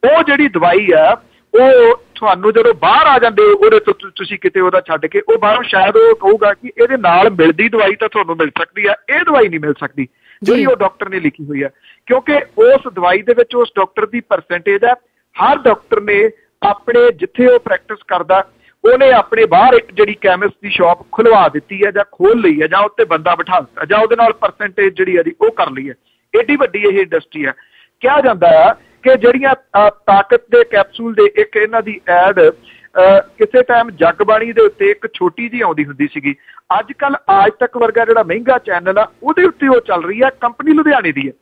ਉਹ ਜਿਹੜੀ ਦਵਾਈ ਆ ਉਹ ਤੁਹਾਨੂੰ ਜਦੋਂ ਬਾਹਰ ਆ ਜਾਂਦੇ ਹੋ ਉਹਦੇ ਤੋਂ ਤੁਸੀਂ ਕਿਤੇ ਉਹਦਾ ਛੱਡ ਕੇ ਉਹ ਬਾਹਰੋਂ ਸ਼ਾਇਦ ਉਹ ਕਹੂਗਾ ਕਿ ਇਹਦੇ ਨਾਲ ਮਿਲਦੀ ਦਵਾਈ ਤਾਂ ਤੁਹਾਨੂੰ ਮਿਲ ਸਕਦੀ ਆ ਇਹ ਦਵਾਈ ਨਹੀਂ ਮਿਲ ਸਕਦੀ ਜਿਹੜੀ ਉਹ ਡਾਕਟਰ ਨੇ ਲਿਖੀ ਹੋਈ ਹੈ ਕਿਉਂਕਿ ਉਸ ਦਵਾਈ ਦੇ ਵਿੱਚ ਉਸ ਡਾਕਟਰ ਦੀ ਪਰਸੈਂਟੇਜ ਹੈ। ਹਰ ਡਾਕਟਰ ਨੇ ਆਪਣੇ ਜਿੱਥੇ ਉਹ ਪ੍ਰੈਕਟਿਸ ਕਰਦਾ ਉਹਨੇ ਆਪਣੇ ਬਾਹਰ ਇੱਕ ਜਿਹੜੀ ਕੈਮਿਸਟ ਦੀ ਸ਼ਾਪ ਖੁਲਵਾ ਦਿੱਤੀ ਹੈ ਜਾਂ ਖੋਲ ਲਈ ਹੈ ਜਾਂ ਉੱਤੇ ਬੰਦਾ ਬਿਠਾ ਦਿੱਤਾ ਜਾਂ ਉਹਦੇ ਨਾਲ ਪਰਸੈਂਟੇਜ ਜਿਹੜੀ ਹੈ ਜੀ ਉਹ ਕਰ ਲਈ ਹੈ। ਏਡੀ ਵੱਡੀ ਇਹ ਇੰਡਸਟਰੀ ਹੈ। ਕਿਹਾ ਜਾਂਦਾ ਆ ਕਿ ਜਿਹੜੀਆਂ ਤਾਕਤ ਦੇ ਕੈਪਸੂਲ ਦੇ ਇੱਕ ਇਹਨਾਂ ਦੀ ਐਡ ਕਿਸੇ ਟਾਈਮ ਜਗਬਾਣੀ ਦੇ ਉੱਤੇ ਇੱਕ ਛੋਟੀ ਜਿਹੀ ਆਉਂਦੀ ਹੁੰਦੀ ਸੀਗੀ। ਅੱਜ ਕੱਲ੍ਹ ਆਜ ਤੱਕ ਵਰਗਾ ਜਿਹੜਾ ਮਹਿੰਗਾ ਚੈਨਲ ਆ ਉਹਦੇ ਉੱਤੇ ਉਹ ਚੱਲ ਰਹੀ ਹੈ। ਕੰਪਨੀ ਲੁਧਿਆਣੇ ਦੀ ਹੈ।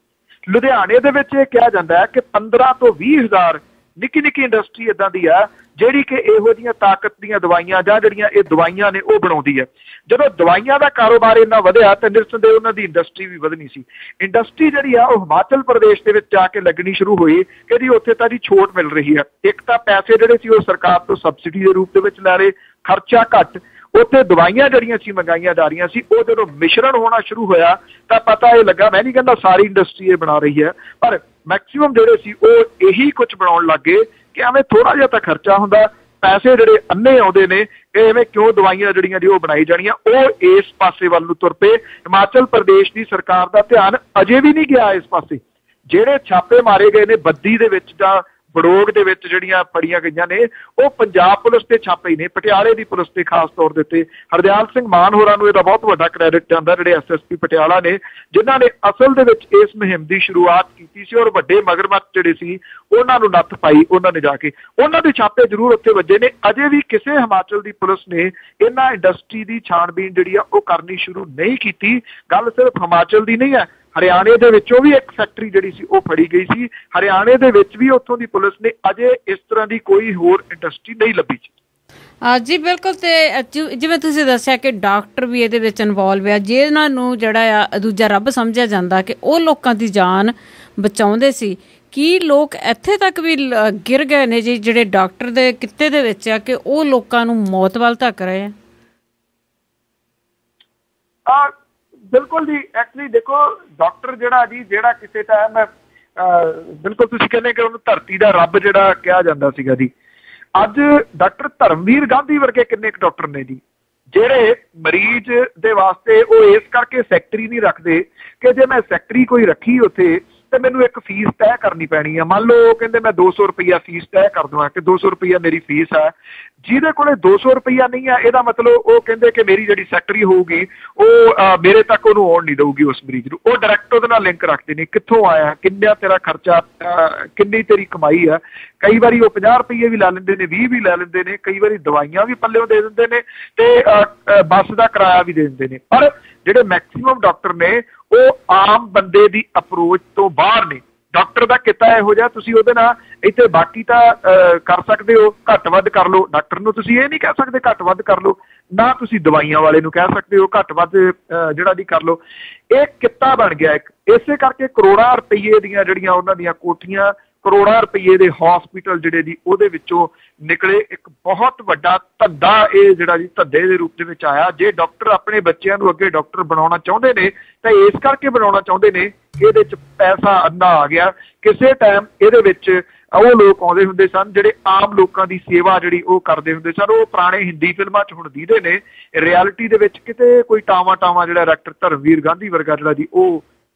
ਲੁਧਿਆਣੇ ਦੇ ਵਿੱਚ ਇਹ ਕਿਹਾ ਜਾਂਦਾ ਹੈ ਕਿ 15 ਤੋਂ 20 ਹਜ਼ਾਰ ਨਿੱਕੀ ਨਿੱਕੀ ਇੰਡਸਟਰੀ ਇੱਦਾਂ ਦੀ ਆ ਜਿਹੜੀ ਕਿ ਇਹੋ ਜਿਹੀਆਂ ਤਾਕਤ ਦੀਆਂ ਦਵਾਈਆਂ ਜਾਂ ਜਿਹੜੀਆਂ ਇਹ ਦਵਾਈਆਂ ਨੇ ਉਹ ਬਣਾਉਂਦੀ ਹੈ। ਜਦੋਂ ਦਵਾਈਆਂ ਦਾ ਕਾਰੋਬਾਰ ਇੰਨਾ ਵਧਿਆ ਤਾਂ ਨਿਰਸੰਦੇਹ ਉਹਨਾਂ ਦੀ ਇੰਡਸਟਰੀ ਵੀ ਵਧਣੀ ਸੀ। ਇੰਡਸਟਰੀ ਜਿਹੜੀ ਆ ਉਹ ਹਿਮਾਚਲ ਪ੍ਰਦੇਸ਼ ਦੇ ਵਿੱਚ ਜਾ ਕੇ ਲੱਗਣੀ ਸ਼ੁਰੂ ਹੋਈ ਕਿ ਜੀ ਉੱਥੇ ਤਾਂ ਜੀ ਛੋਟ ਮਿਲ ਰਹੀ ਹੈ। ਇੱਕ ਤਾਂ ਪੈਸੇ ਜਿਹੜੇ ਸੀ ਉਹ ਸਰਕਾਰ ਤੋਂ ਸਬਸਿਡੀ ਦੇ ਰੂਪ ਦੇ ਵਿੱਚ ਲੈ ਰਹੇ, ਖਰਚਾ ਘੱਟ, ਉੱਥੇ ਦਵਾਈਆਂ ਜਿਹੜੀਆਂ ਸੀ ਮੰਗਾਈਆਂ ਜਾ ਰਹੀਆਂ ਸੀ। ਉਹ ਜਦੋਂ ਮਿਸ਼ਰਣ ਹੋਣਾ ਸ਼ੁਰੂ ਹੋਇਆ ਤਾਂ ਪਤਾ ਇਹ ਲੱਗਾ, ਮੈਂ ਨਹੀਂ ਕਹਿੰਦਾ ਸਾਰੀ ਇੰਡਸਟਰੀ ਇਹ ਬਣਾ ਰਹੀ ਹੈ ਪਰ ਮੈਕਸੀਮਮ ਜਿਹੜੇ ਸੀ ਉਹ ਇਹੀ ਕੁਝ ਬਣਾਉਣ ਲੱਗ ਗਏ ਕਿ ਐਵੇਂ ਥੋੜ੍ਹਾ ਜਿਹਾ ਤਾਂ ਖਰਚਾ ਹੁੰਦਾ, ਪੈਸੇ ਜਿਹੜੇ ਅੰਨੇ ਆਉਂਦੇ ਨੇ ਐਵੇਂ ਕਿਉਂ ਦਵਾਈਆਂ ਜਿਹੜੀਆਂ ਜੀ ਉਹ ਬਣਾਈ ਜਾਣੀਆਂ। ਉਹ ਇਸ ਪਾਸੇ ਵੱਲ ਨੂੰ ਤੁਰ ਪਏ। ਹਿਮਾਚਲ ਪ੍ਰਦੇਸ਼ ਦੀ ਸਰਕਾਰ ਦਾ ਧਿਆਨ ਅਜੇ ਵੀ ਨਹੀਂ ਗਿਆ ਇਸ ਪਾਸੇ। ਜਿਹੜੇ ਛਾਪੇ ਮਾਰੇ ਗਏ ਨੇ ਬੱਦੀ ਦੇ ਵਿੱਚ ਜਾਂ ਬੜੋਗ ਦੇ ਵਿੱਚ ਜਿਹੜੀਆਂ ਫੜੀਆਂ ਗਈਆਂ ਨੇ ਉਹ ਪੰਜਾਬ ਪੁਲਿਸ ਦੇ ਛਾਪੇ ਹੀ ਨੇ, ਪਟਿਆਲੇ ਦੀ ਪੁਲਿਸ ਦੇ ਖਾਸ ਤੌਰ ਦੇ ਉੱਤੇ। ਹਰਦਿਆਲ ਸਿੰਘ ਮਾਨ ਹੋਰਾਂ ਨੂੰ ਇਹਦਾ ਬਹੁਤ ਵੱਡਾ ਕ੍ਰੈਡਿਟ ਜਾਂਦਾ ਜਿਹੜੇ ਐਸਐਸਪੀ ਪਟਿਆਲਾ ਨੇ ਜਿਨ੍ਹਾਂ ਨੇ ਅਸਲ ਦੇ ਵਿੱਚ ਇਸ ਮੁਹਿੰਮ ਦੀ ਸ਼ੁਰੂਆਤ ਕੀਤੀ ਸੀ ਔਰ ਵੱਡੇ ਮਗਰਮੱਛ ਜਿਹੜੇ ਸੀ ਉਹਨਾਂ ਨੂੰ ਨੱਥ ਪਾਈ ਉਹਨਾਂ ਨੇ ਜਾ ਕੇ। ਉਹਨਾਂ ਦੇ ਛਾਪੇ ਜ਼ਰੂਰ ਉੱਥੇ ਵੱਜੇ ਨੇ। ਅਜੇ ਵੀ ਕਿਸੇ ਹਿਮਾਚਲ ਦੀ ਪੁਲਿਸ ਨੇ ਇਹਨਾਂ ਇੰਡਸਟਰੀ ਦੀ ਛਾਣਬੀਨ ਜਿਹੜੀ ਆ ਉਹ ਕਰਨੀ ਸ਼ੁਰੂ ਨਹੀਂ ਕੀਤੀ। ਗੱਲ ਸਿਰਫ ਹਿਮਾਚਲ ਦੀ ਨਹੀਂ ਹੈ, ਹਰਿਆਣੇ ਦੇ ਵਿੱਚੋਂ ਵੀ ਇੱਕ ਫੈਕਟਰੀ ਜਿਹੜੀ ਸੀ ਉਹ ਫੜੀ ਗਈ ਸੀ। ਹਰਿਆਣੇ ਦੇ ਵਿੱਚ ਵੀ ਉੱਥੋਂ ਦੀ ਪੁਲਿਸ ਨੇ ਅਜੇ ਇਸ ਤਰ੍ਹਾਂ ਦੀ ਕੋਈ ਹੋਰ ਇੰਡਸਟਰੀ ਨਹੀਂ ਲੱਭੀ ਜੀ। ਬਿਲਕੁਲ। ਤੇ ਜਿਵੇਂ ਤੁਸੀਂ ਦੱਸਿਆ ਕਿ ਡਾਕਟਰ ਵੀ ਇਹਦੇ ਵਿੱਚ ਇਨਵੋਲਵ ਆ ਜਿਹਨਾਂ ਨੂੰ ਜਿਹੜਾ ਆ ਦੂਜਾ ਰੱਬ ਸਮਝਿਆ ਜਾਂਦਾ ਕਿ ਉਹ ਲੋਕਾਂ ਦੀ ਜਾਨ ਬਚਾਉਂਦੇ ਸੀ। ਕੀ ਲੋਕ ਇੱਥੇ ਤੱਕ ਵੀ ਗਿਰ ਗਏ ਨੇ ਜੀ ਜਿਹੜੇ ਡਾਕਟਰ ਦੇ ਕਿੱਤੇ ਦੇ ਵਿੱਚ ਆ ਕਿ ਉਹ ਲੋਕਾਂ ਨੂੰ ਮੌਤ ਵੱਲ ਧੱਕ ਰਹੇ ਆ? ਬਿਲਕੁਲ ਜੀ। ਐਕਚੁਅਲੀ ਦੇਖੋ ਡਾਕਟਰ ਜਿਹੜਾ ਕਿਸੇ ਟਾਈਮ ਬਿਲਕੁਲ ਤੁਸੀਂ ਕਹਿੰਦੇ ਕਿ ਉਹਨੂੰ ਧਰਤੀ ਦਾ ਰੱਬ ਜਿਹੜਾ ਕਿਹਾ ਜਾਂਦਾ ਸੀਗਾ ਜੀ। ਅੱਜ ਡਾਕਟਰ ਧਰਮਵੀਰ ਗਾਂਧੀ ਵਰਗੇ ਕਿੰਨੇ ਕੁ ਡਾਕਟਰ ਨੇ ਜੀ ਜਿਹੜੇ ਮਰੀਜ਼ ਦੇ ਵਾਸਤੇ ਉਹ ਇਸ ਕਰਕੇ ਸੈਕਟਰੀ ਨਹੀਂ ਰੱਖਦੇ ਕਿ ਜੇ ਮੈਂ ਸੈਕਟਰੀ ਕੋਈ ਰੱਖੀ ਉੱਥੇ ਤੇ ਮੈਨੂੰ ਇੱਕ ਫੀਸ ਤੈਅ ਕਰਨੀ ਪੈਣੀ ਆ। ਮੰਨ ਲਓ ਕਹਿੰਦੇ ਮੈਂ 200 ਰੁਪਈਆ ਫੀਸ ਤੈਅ ਕਰ ਦਵਾਂ ਕਿ 200 ਰੁਪਈਆ ਮੇਰੀ ਫੀਸ ਹੈ। ਜਿਹਦੇ ਕੋਲੇ 200 ਰੁਪਈਆ ਨਹੀਂ ਹੈ ਇਹਦਾ ਮਤਲਬ ਉਹ ਕਹਿੰਦੇ ਕਿ ਮੇਰੀ ਜਿਹੜੀ ਸੈਕਟਰੀ ਹੋਊਗੀ ਉਹ ਮੇਰੇ ਤੱਕ ਉਹਨੂੰ ਆਉਣ ਨਹੀਂ ਦਊਗੀ ਉਸ ਮਰੀਜ਼ ਨੂੰ। ਉਹ ਡਾਇਰੈਕਟ ਉਹਦੇ ਨਾਲ ਲਿੰਕ ਰੱਖਦੇ ਨੇ, ਕਿੱਥੋਂ ਆਇਆ, ਕਿੰਨਾ ਤੇਰਾ ਖਰਚਾ, ਕਿੰਨੀ ਤੇਰੀ ਕਮਾਈ ਆ। ਕਈ ਵਾਰੀ ਉਹ 50 ਰੁਪਈਏ ਵੀ ਲੈ ਲੈਂਦੇ ਨੇ, 20 ਵੀ ਲੈ ਲੈਂਦੇ ਨੇ, ਕਈ ਵਾਰੀ ਦਵਾਈਆਂ ਵੀ ਪੱਲਿਓਂ ਦੇ ਦਿੰਦੇ ਨੇ ਤੇ ਬੱਸ ਦਾ ਕਿਰਾਇਆ ਵੀ ਦੇ ਦਿੰਦੇ ਨੇ। ਪਰ ਜਿਹੜੇ ਮੈਕਸੀਮਮ ਡਾਕਟਰ ਨੇ ਉਹ ਆਮ ਬੰਦੇ ਦੀ ਅਪਰੋਚ ਤੋਂ ਬਾਹਰ ਨੇ। ਡਾਕਟਰ ਦਾ ਕਿੱਤਾ ਇਹੋ ਜਿਹਾ ਤੁਸੀਂ ਉਹਦੇ ਨਾਲ ਇੱਥੇ ਬਾਕੀ ਤਾਂ ਕਰ ਸਕਦੇ ਹੋ, ਘੱਟ ਵੱਧ ਕਰ ਲਓ। ਡਾਕਟਰ ਨੂੰ ਤੁਸੀਂ ਇਹ ਨਹੀਂ ਕਹਿ ਸਕਦੇ ਘੱਟ ਵੱਧ ਕਰ ਲਓ, ਨਾ ਤੁਸੀਂ ਦਵਾਈਆਂ ਵਾਲੇ ਨੂੰ ਕਹਿ ਸਕਦੇ ਹੋ ਘੱਟ ਵੱਧ ਜਿਹੜਾ ਦੀ ਕਰ ਲਓ। ਇਹ ਕਿੱਤਾ ਬਣ ਗਿਆ ਇੱਕ। ਇਸੇ ਕਰਕੇ ਕਰੋੜਾਂ ਰੁਪਈਏ ਦੀਆਂ ਜਿਹੜੀਆਂ ਉਹਨਾਂ ਦੀਆਂ ਕੋਠੀਆਂ ਕਰੋੜਾਂ ਰੁਪਈਏ ਦੇ ਹਸਪੀਟਲ ਜਿਹੜੇ ਜੀ ਉਹਦੇ ਵਿੱਚੋਂ ਨਿਕਲੇ। ਇੱਕ ਬਹੁਤ ਵੱਡਾ ਧੰਦਾ ਇਹ ਜਿਹੜਾ ਜੀ ਧੰਦੇ ਦੇ ਰੂਪ ਦੇ ਵਿੱਚ ਆਇਆ। ਜੇ ਡਾਕਟਰ ਆਪਣੇ ਬੱਚਿਆਂ ਨੂੰ ਅੱਗੇ ਡਾਕਟਰ ਬਣਾਉਣਾ ਚਾਹੁੰਦੇ ਨੇ ਤਾਂ ਇਸ ਕਰਕੇ ਬਣਾਉਣਾ ਚਾਹੁੰਦੇ ਨੇ, ਇਹਦੇ 'ਚ ਪੈਸਾ ਅੰਨਾ ਆ ਗਿਆ। ਕਿਸੇ ਟਾਈਮ ਇਹਦੇ ਵਿੱਚ ਉਹ ਲੋਕ ਆਉਂਦੇ ਹੁੰਦੇ ਸਨ ਜਿਹੜੇ ਆਮ ਲੋਕਾਂ ਦੀ ਸੇਵਾ ਜਿਹੜੀ ਉਹ ਕਰਦੇ ਹੁੰਦੇ ਸਨ। ਉਹ ਪੁਰਾਣੇ ਹਿੰਦੀ ਫਿਲਮਾਂ 'ਚ ਹੁਣ ਦੀਦੇ ਨੇ, ਰਿਐਲਿਟੀ ਦੇ ਵਿੱਚ ਕਿਤੇ ਕੋਈ ਟਾਵਾਂ ਜਿਹੜਾ ਡਾਕਟਰ ਧਰਮਵੀਰ ਗਾਂਧੀ ਵਰਗਾ ਜਿਹੜਾ ਜੀ ਉਹ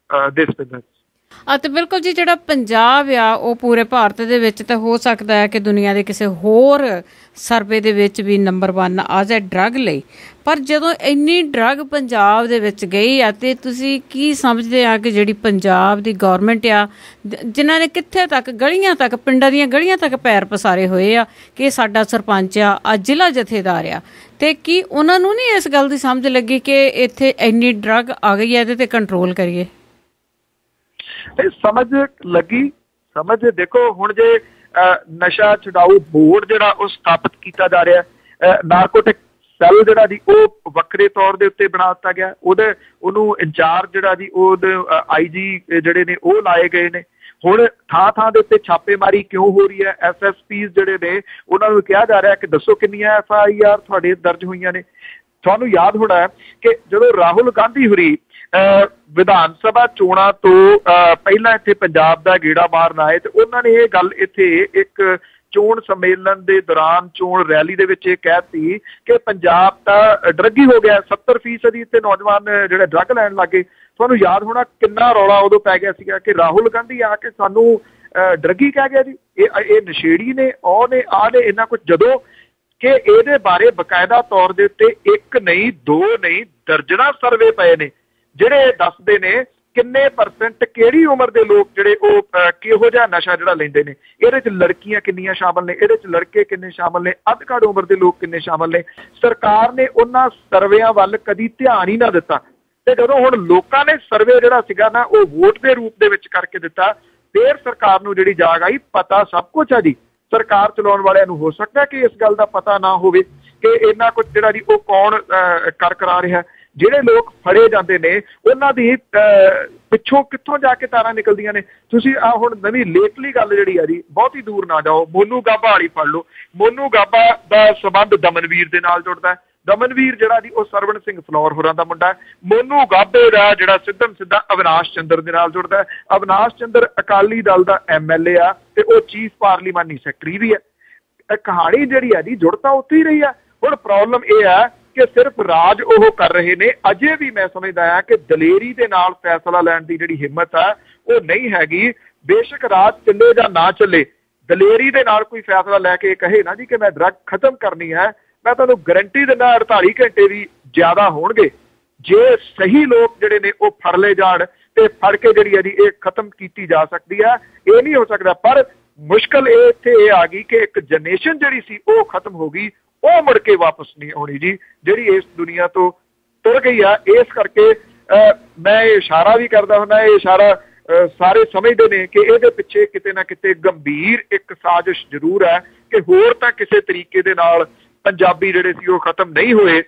ਦਿਸ ਪੈਂਦਾ। ਅਤੇ ਬਿਲਕੁਲ ਜੀ, ਜਿਹੜਾ ਪੰਜਾਬ ਆ ਉਹ ਪੂਰੇ ਭਾਰਤ ਦੇ ਵਿੱਚ ਤਾਂ ਹੋ ਸਕਦਾ ਹੈ ਕਿ ਦੁਨੀਆ ਦੇ ਕਿਸੇ ਹੋਰ ਸਰਵੇ ਦੇ ਵਿੱਚ ਵੀ ਨੰਬਰ 1 ਆ ਜਾਏ ਡਰੱਗ ਲਈ, ਪਰ ਜਦੋਂ ਇੰਨੀ ਡਰੱਗ ਪੰਜਾਬ ਦੇ ਵਿੱਚ ਗਈ ਆ ਤੇ ਤੁਸੀਂ ਕੀ ਸਮਝਦੇ ਆ ਕਿ ਜਿਹੜੀ ਪੰਜਾਬ ਦੀ ਗੌਰਮੈਂਟ ਆ, ਜਿਨ੍ਹਾਂ ਨੇ ਕਿੱਥੇ ਤੱਕ ਗਲੀਆਂ ਤੱਕ, ਪਿੰਡਾਂ ਦੀਆਂ ਗਲੀਆਂ ਤੱਕ ਪੈਰ ਪਸਾਰੇ ਹੋਏ ਆ ਕਿ ਸਾਡਾ ਸਰਪੰਚ ਆ ਜ਼ਿਲ੍ਹਾ ਜਥੇਦਾਰ ਆ, ਤੇ ਕੀ ਉਹਨਾਂ ਨੂੰ ਨਹੀਂ ਇਸ ਗੱਲ ਦੀ ਸਮਝ ਲੱਗੀ ਕਿ ਇੱਥੇ ਇੰਨੀ ਡਰੱਗ ਆ ਗਈ ਹੈ, ਇਹਦੇ ਤੇ ਕੰਟਰੋਲ ਕਰੀਏ? ਸਮਝ ਲੱਗੀ। ਸਮਝ ਦੇਖੋ, ਹੁਣ ਜੇ ਨਸ਼ਾ ਛਡਾਊ ਬੋਰਡ ਜਿਹੜਾ ਉਹ ਸਥਾਪਿਤ ਕੀਤਾ ਜਾ ਰਿਹਾ, ਨਾਰਕੋਟਿਕ ਸੈੱਲ ਜਿਹੜਾ ਜੀ ਉਹ ਵੱਖਰੇ ਤੌਰ ਦੇ ਉੱਤੇ ਬਣਾ ਦਿੱਤਾ ਗਿਆ। ਉਹਨੂੰ ਇੰਚਾਰਜ ਜਿਹੜਾ ਜੀ ਉਹਦੇ IG ਜਿਹੜੇ ਨੇ ਉਹ ਲਾਏ ਗਏ ਨੇ। ਹੁਣ ਥਾਂ ਦੇ ਉੱਤੇ ਛਾਪੇਮਾਰੀ ਕਿਉਂ ਹੋ ਰਹੀ ਹੈ? SSPs ਜਿਹੜੇ ਨੇ ਉਹਨਾਂ ਨੂੰ ਕਿਹਾ ਜਾ ਰਿਹਾ ਕਿ ਦੱਸੋ ਕਿੰਨੀਆਂ FIR ਤੁਹਾਡੇ ਦਰਜ ਹੋਈਆਂ ਨੇ। ਤੁਹਾਨੂੰ ਯਾਦ ਹੋਣਾ ਕਿ ਜਦੋਂ ਰਾਹੁਲ ਗਾਂਧੀ ਹੋਰੀ ਵਿਧਾਨ ਸਭਾ ਚੋਣਾਂ ਤੋਂ ਪਹਿਲਾਂ ਇੱਥੇ ਪੰਜਾਬ ਦਾ ਗੇੜਾ ਮਾਰਨ ਆਏ ਤੇ ਉਹਨਾਂ ਨੇ ਇਹ ਗੱਲ ਇੱਥੇ ਇੱਕ ਚੋਣ ਸੰਮੇਲਨ ਦੇ ਦੌਰਾਨ, ਚੋਣ ਰੈਲੀ ਦੇ ਵਿੱਚ ਇਹ ਕਹਿਤੀ ਕਿ ਪੰਜਾਬ ਤਾਂ ਡਰੱਗੀ ਹੋ ਗਿਆ, 70% ਇੱਥੇ ਨੌਜਵਾਨ ਜਿਹੜੇ ਡਰੱਗ ਲੈਣ ਲੱਗੇ। ਤੁਹਾਨੂੰ ਯਾਦ ਹੋਣਾ ਕਿੰਨਾ ਰੌਲਾ ਉਦੋਂ ਪੈ ਗਿਆ ਸੀਗਾ ਕਿ ਰਾਹੁਲ ਗਾਂਧੀ ਆ ਕੇ ਸਾਨੂੰ ਡਰੱਗੀ ਕਹਿ ਗਿਆ ਜੀ, ਇਹ ਨਸ਼ੇੜੀ ਨੇ, ਉਹ ਨੇ, ਆਹ ਨੇ, ਇੰਨਾ ਕੁਝ। ਜਦੋਂ ਕਿ ਇਹਦੇ ਬਾਰੇ ਬਕਾਇਦਾ ਤੌਰ ਦੇ ਉੱਤੇ 1 ਨਹੀਂ 2 ਨਹੀਂ ਦਰਜਨਾਂ ਸਰਵੇ ਪਏ ਨੇ ਜਿਹੜੇ ਦੱਸਦੇ ਨੇ ਕਿੰਨੇ % ਕਿਹੜੀ ਉਮਰ ਦੇ ਲੋਕ ਜਿਹੜੇ ਉਹ ਕਿਹੋ ਜਿਹਾ ਨਸ਼ਾ ਜਿਹੜਾ ਲੈਂਦੇ ਨੇ। ਇਹਦੇ 'ਚ ਲੜਕੀਆਂ ਕਿੰਨੀਆਂ ਸ਼ਾਮਲ ਨੇ, ਇਹਦੇ 'ਚ ਲੜਕੇ ਕਿੰਨੇ ਸ਼ਾਮਲ ਨੇ, ਅੱਧ ਘੱਟ ਉਮਰ ਦੇ ਲੋਕ ਕਿੰਨੇ ਸ਼ਾਮਲ ਨੇ। ਸਰਕਾਰ ਨੇ ਉਹਨਾਂ ਸਰਵੇਆਂ ਵੱਲ ਕਦੀ ਧਿਆਨ ਹੀ ਨਾ ਦਿੱਤਾ। ਤੇ ਜਦੋਂ ਹੁਣ ਲੋਕਾਂ ਨੇ ਸਰਵੇ ਜਿਹੜਾ ਸੀਗਾ ਨਾ ਉਹ ਵੋਟ ਦੇ ਰੂਪ ਦੇ ਵਿੱਚ ਕਰਕੇ ਦਿੱਤਾ, ਫਿਰ ਸਰਕਾਰ ਨੂੰ ਜਿਹੜੀ ਜਾਗ ਆਈ। ਪਤਾ ਸਭ ਕੁਝ ਆ ਜੀ, ਸਰਕਾਰ ਚਲਾਉਣ ਵਾਲਿਆਂ ਨੂੰ ਹੋ ਸਕਦਾ ਕਿ ਇਸ ਗੱਲ ਦਾ ਪਤਾ ਨਾ ਹੋਵੇ ਕਿ ਇੰਨਾ ਕੁਝ ਜਿਹੜਾ ਜੀ ਉਹ ਕੌਣ ਕਰਾ ਰਿਹਾ। ਜਿਹੜੇ ਲੋਕ ਫੜੇ ਜਾਂਦੇ ਨੇ ਉਹਨਾਂ ਦੀ ਪਿੱਛੋਂ ਕਿੱਥੋਂ ਜਾ ਕੇ ਤਾਰਾਂ ਨਿਕਲਦੀਆਂ ਨੇ। ਤੁਸੀਂ ਆਹ ਹੁਣ ਨਵੀਂ ਲੇਟਲੀ ਗੱਲ ਜਿਹੜੀ ਆ ਜੀ, ਬਹੁਤੀ ਦੂਰ ਨਾ ਜਾਓ, ਮੋਨੂ ਗਾਬਾ ਵਾਲੀ ਫੜ ਲਓ। ਮੋਨੂ ਗਾਬਾ ਦਾ ਸੰਬੰਧ ਦਮਨਵੀਰ ਦੇ ਨਾਲ ਜੁੜਦਾ। ਦਮਨਵੀਰ ਜਿਹੜਾ ਜੀ ਉਹ ਸਰਵਣ ਸਿੰਘ ਫਲੋਰ ਹੋਰਾਂ ਦਾ ਮੁੰਡਾ। ਮੋਨੂ ਗਾਬੇ ਦਾ ਜਿਹੜਾ ਸਿੱਧਾ ਅਵਿਨਾਸ਼ ਚੰਦਰ ਦੇ ਨਾਲ ਜੁੜਦਾ। ਅਵਿਨਾਸ਼ ਚੰਦਰ ਅਕਾਲੀ ਦਲ ਦਾ MLA ਆ ਤੇ ਉਹ ਚੀਫ ਪਾਰਲੀਮਾਨੀ ਸੈਕਟਰੀ ਵੀ ਹੈ। ਕਹਾਣੀ ਜਿਹੜੀ ਆ ਜੀ ਜੁੜ ਤਾਂ ਉੱਥੇ ਹੀ ਰਹੀ ਆ। ਹੁਣ ਪ੍ਰੋਬਲਮ ਇਹ ਆ ਕਿ ਸਿਰਫ ਰਾਜ ਉਹ ਕਰ ਰਹੇ ਨੇ। ਅਜੇ ਵੀ ਮੈਂ ਸਮਝਦਾ ਹਾਂ ਕਿ ਦਲੇਰੀ ਦੇ ਨਾਲ ਫੈਸਲਾ ਲੈਣ ਦੀ ਜਿਹੜੀ ਹਿੰਮਤ ਆ ਉਹ ਨਹੀਂ ਹੈਗੀ। ਬੇਸ਼ੱਕ ਰਾਜ ਚੱਲੇ ਜਾਂ ਨਾ ਚੱਲੇ, ਦਲੇਰੀ ਦੇ ਨਾਲ ਕੋਈ ਫੈਸਲਾ ਲੈ ਕੇ ਕਹੇ ਨਾ ਜੀ ਕਿ ਮੈਂ ਡਰੱਗ ਖਤਮ ਕਰਨੀ ਹੈ, ਮੈਂ ਤੁਹਾਨੂੰ ਗਰੰਟੀ ਦਿੰਦਾ 48 ਘੰਟੇ ਵੀ ਜ਼ਿਆਦਾ ਹੋਣਗੇ ਜੇ ਸਹੀ ਲੋਕ ਜਿਹੜੇ ਨੇ ਉਹ ਫੜ ਲਏ ਜਾਣ ਤੇ ਫੜ ਕੇ ਜਿਹੜੀ ਹੈ ਜੀ ਇਹ ਖਤਮ ਕੀਤੀ ਜਾ ਸਕਦੀ ਹੈ। ਇਹ ਨਹੀਂ ਹੋ ਸਕਦਾ, ਪਰ ਮੁਸ਼ਕਲ ਇਹ ਇੱਥੇ ਇਹ ਆ ਗਈ ਕਿ ਇੱਕ ਜਨਰੇਸ਼ਨ ਜਿਹੜੀ ਸੀ ਉਹ ਖਤਮ ਹੋ ਗਈ, ਉਹ ਮੁੜ ਕੇ ਵਾਪਸ ਨਹੀਂ ਆਉਣੀ ਜੀ, ਜਿਹੜੀ ਇਸ ਦੁਨੀਆ ਤੋਂ ਤੁਰ ਗਈ ਆ। ਇਸ ਕਰਕੇ ਮੈਂ ਇਹ ਇਸ਼ਾਰਾ ਵੀ ਕਰਦਾ ਹੁੰਦਾ, ਇਹ ਇਸ਼ਾਰਾ ਸਾਰੇ ਸਮਝਦੇ ਨੇ ਕਿ ਇਹਦੇ ਪਿੱਛੇ ਕਿਤੇ ਨਾ ਕਿਤੇ ਗੰਭੀਰ ਇੱਕ ਸਾਜ਼ਿਸ਼ ਜ਼ਰੂਰ ਹੈ ਕਿ ਹੋਰ ਤਾਂ ਕਿਸੇ ਤਰੀਕੇ ਦੇ ਨਾਲ ਪੰਜਾਬੀ ਜਿਹੜੇ ਸੀ ਉਹ ਖਤਮ ਨਹੀਂ ਹੋਏ।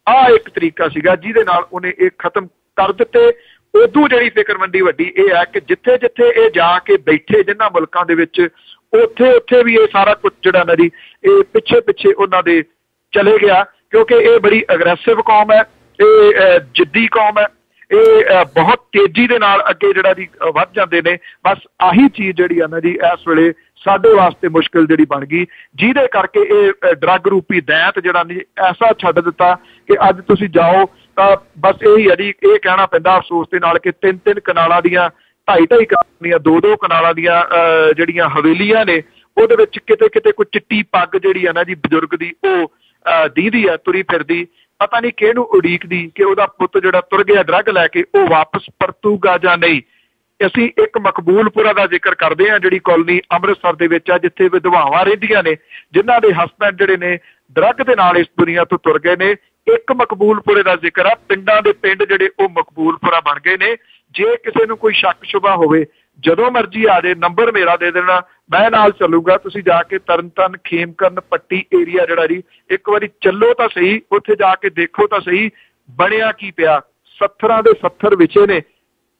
ਆਹ ਇੱਕ ਤਰੀਕਾ ਸੀਗਾ ਜਿਹਦੇ ਨਾਲ ਉਹਨੇ ਇਹ ਖਤਮ ਕਰ ਦਿੱਤੇ। ਉਦੋਂ ਜਿਹੜੀ ਫਿਕਰਮੰਦੀ ਵੱਡੀ ਇਹ ਹੈ ਕਿ ਜਿੱਥੇ ਜਿੱਥੇ ਇਹ ਜਾ ਕੇ ਬੈਠੇ ਜਿਨ੍ਹਾਂ ਮੁਲਕਾਂ ਦੇ ਵਿੱਚ, ਉੱਥੇ ਵੀ ਇਹ ਸਾਰਾ ਕੁਝ ਜਿਹੜਾ ਨਾ ਜੀ ਇਹ ਪਿੱਛੇ ਉਹਨਾਂ ਦੇ ਚਲੇ ਗਿਆ, ਕਿਉਂਕਿ ਇਹ ਬੜੀ ਅਗਰੈਸਿਵ ਕੌਮ ਹੈ, ਇਹ ਜਿੱਦੀ ਕੌਮ ਹੈ, ਇਹ ਬਹੁਤ ਤੇਜ਼ੀ ਦੇ ਨਾਲ ਅੱਗੇ ਜਿਹੜਾ ਜੀ ਵੱਧ ਜਾਂਦੇ ਨੇ। ਬਸ ਆਹੀ ਚੀਜ਼ ਜਿਹੜੀ ਆ ਨਾ ਜੀ ਇਸ ਵੇਲੇ ਸਾਡੇ ਵਾਸਤੇ ਮੁਸ਼ਕਿਲ ਜਿਹੜੀ ਬਣ ਗਈ, ਜਿਹਦੇ ਕਰਕੇ ਇਹ ਡਰੱਗ ਰੂਪੀ ਦੈਂਤ ਜਿਹੜਾ ਨਹੀਂ ਐਸਾ ਛੱਡ ਦਿੱਤਾ ਕਿ ਅੱਜ ਤੁਸੀਂ ਜਾਓ ਤਾਂ ਬਸ ਇਹੀ ਹੈ ਜੀ, ਇਹ ਕਹਿਣਾ ਪੈਂਦਾ ਅਫਸੋਸ ਦੇ ਨਾਲ ਕਿ 3-3 ਕਨਾਲਾਂ ਦੀਆਂ, 2.5-2.5 ਕਨਾਲਾਂ ਦੀਆਂ, 2-2 ਕਨਾਲਾਂ ਦੀਆਂ ਜਿਹੜੀਆਂ ਹਵੇਲੀਆਂ ਨੇ ਉਹਦੇ ਵਿੱਚ ਕਿਤੇ ਕੋਈ ਚਿੱਟੀ ਪੱਗ ਜਿਹੜੀ ਆ ਨਾ ਜੀ ਬਜ਼ੁਰਗ ਦੀ ਉਹ ਦੀਦੀ ਆ ਤੁਰੀ ਫਿਰਦੀ, ਪਤਾ ਨਹੀਂ ਕਿਹਨੂੰ ਉਡੀਕਦੀ ਕਿ ਉਹਦਾ ਪੁੱਤ ਜਿਹੜਾ ਤੁਰ ਗਿਆ ਡਰੱਗ ਲੈ ਕੇ ਉਹ ਵਾਪਸ ਪਰਤੂਗਾ ਜਾਂ ਨਹੀਂ। ਅਸੀਂ ਇੱਕ ਮਕਬੂਲਪੁਰਾ ਦਾ ਜ਼ਿਕਰ ਕਰਦੇ ਹਾਂ ਜਿਹੜੀ ਕਾਲੋਨੀ ਅੰਮ੍ਰਿਤਸਰ ਦੇ ਵਿੱਚ ਆ, ਜਿੱਥੇ ਵਿਧਵਾਵਾਂ ਰਹਿੰਦੀਆਂ ਨੇ ਜਿਨ੍ਹਾਂ ਦੇ ਹਸਬੈਂਡ ਜਿਹੜੇ ਨੇ ਡਰੱਗ ਦੇ ਨਾਲ ਇਸ ਦੁਨੀਆ ਤੋਂ ਤੁਰ ਗਏ ਨੇ। ਇੱਕ ਮਕਬੂਲਪੁਰੇ ਦਾ ਜ਼ਿਕਰ ਆ, ਪਿੰਡਾਂ ਦੇ ਪਿੰਡ ਜਿਹੜੇ ਉਹ ਮਕਬੂਲਪੁਰਾ ਬਣ ਗਏ ਨੇ। ਜੇ ਕਿਸੇ ਨੂੰ ਕੋਈ ਸ਼ੱਕ ਸ਼ੁਬਾ ਹੋਵੇ ਜਦੋਂ ਮਰਜ਼ੀ ਆ ਜਾਏ, ਨੰਬਰ ਮੇਰਾ ਦੇ ਦੇਣਾ, ਮੈਂ ਨਾਲ ਚੱਲੂਗਾ। ਤੁਸੀਂ ਜਾ ਕੇ ਤਰਨਤਾਰਨ, ਖੇਮਕਰਨ ਪੱਟੀ ਏਰੀਆ ਜਿਹੜਾ ਜੀ ਇੱਕ ਵਾਰੀ ਚੱਲੋ ਤਾਂ ਸਹੀ, ਉੱਥੇ ਜਾ ਕੇ ਦੇਖੋ ਤਾਂ ਸਹੀ ਬਣਿਆ ਕੀ ਪਿਆ। 70 ਦੇ 70 ਵਿਛੇ ਨੇ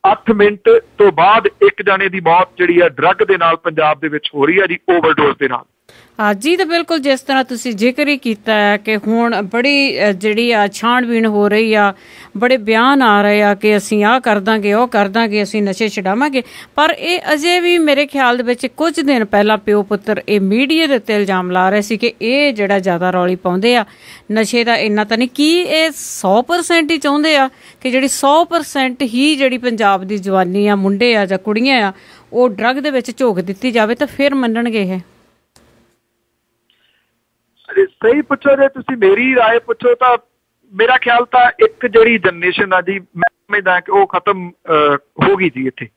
8 ਮਿੰਟ ਤੋਂ ਬਾਅਦ ਇੱਕ ਜਣੇ ਦੀ ਮੌਤ ਜਿਹੜੀ ਹੈ ਡਰੱਗ ਦੇ ਨਾਲ ਪੰਜਾਬ ਦੇ ਵਿੱਚ ਹੋ ਰਹੀ ਹੈ ਜੀ, ਓਵਰਡੋਜ਼ ਦੇ ਨਾਲ। ਜੀ ਤਾਂ ਬਿਲਕੁਲ ਜਿਸ ਤਰ੍ਹਾਂ ਤੁਸੀਂ ਜ਼ਿਕਰ ਹੀ ਕੀਤਾ ਹੈ ਕਿ ਹੁਣ ਬੜੀ ਜਿਹੜੀ ਆ ਛਾਣਬੀਣ ਹੋ ਰਹੀ ਆ, ਬੜੇ ਬਿਆਨ ਆ ਰਹੇ ਆ ਕਿ ਅਸੀਂ ਆਹ ਕਰ ਦਾਂਗੇ, ਉਹ ਕਰ ਦਾਂਗੇ, ਅਸੀਂ ਨਸ਼ੇ ਛਡਾਵਾਂਗੇ, ਪਰ ਇਹ ਅਜੇ ਵੀ ਮੇਰੇ ਖਿਆਲ ਦੇ ਵਿੱਚ ਕੁਝ ਦਿਨ ਪਹਿਲਾਂ ਪਿਓ ਪੁੱਤਰ ਇਹ ਮੀਡੀਆ ਦੇ ਉੱਤੇ ਇਲਜ਼ਾਮ ਲਾ ਰਹੇ ਸੀ ਕਿ ਇਹ ਜਿਹੜਾ ਜ਼ਿਆਦਾ ਰੌਲੀ ਪਾਉਂਦੇ ਆ ਨਸ਼ੇ ਦਾ ਇੰਨਾ ਤਾਂ ਨਹੀਂ। ਕੀ ਇਹ 100% ਹੀ ਚਾਹੁੰਦੇ ਆ ਕਿ ਜਿਹੜੀ 100% ਹੀ ਜਿਹੜੀ ਪੰਜਾਬ ਦੀ ਜਵਾਨੀ ਆ, ਮੁੰਡੇ ਆ ਜਾਂ ਕੁੜੀਆਂ ਆ, ਉਹ ਡਰੱਗ ਦੇ ਵਿੱਚ ਝੋਕ ਦਿੱਤੀ ਜਾਵੇ ਤਾਂ ਫਿਰ ਮੰਨਣਗੇ ਇਹ? ਸਹੀ ਪੁੱਛੋ, ਜੇ ਤੁਸੀਂ ਮੇਰੀ ਰਾਏ ਪੁੱਛੋ ਤਾਂ ਮੇਰਾ ਖਿਆਲ ਤਾਂ ਇੱਕ ਜਿਹੜੀ ਜਨਰੇਸ਼ਨ ਆ ਜੀ, ਮੈਂ ਸਮਝਦਾ ਕਿ ਉਹ ਖਤਮ ਹੋ ਗਈ ਜੀ ਇੱਥੇ।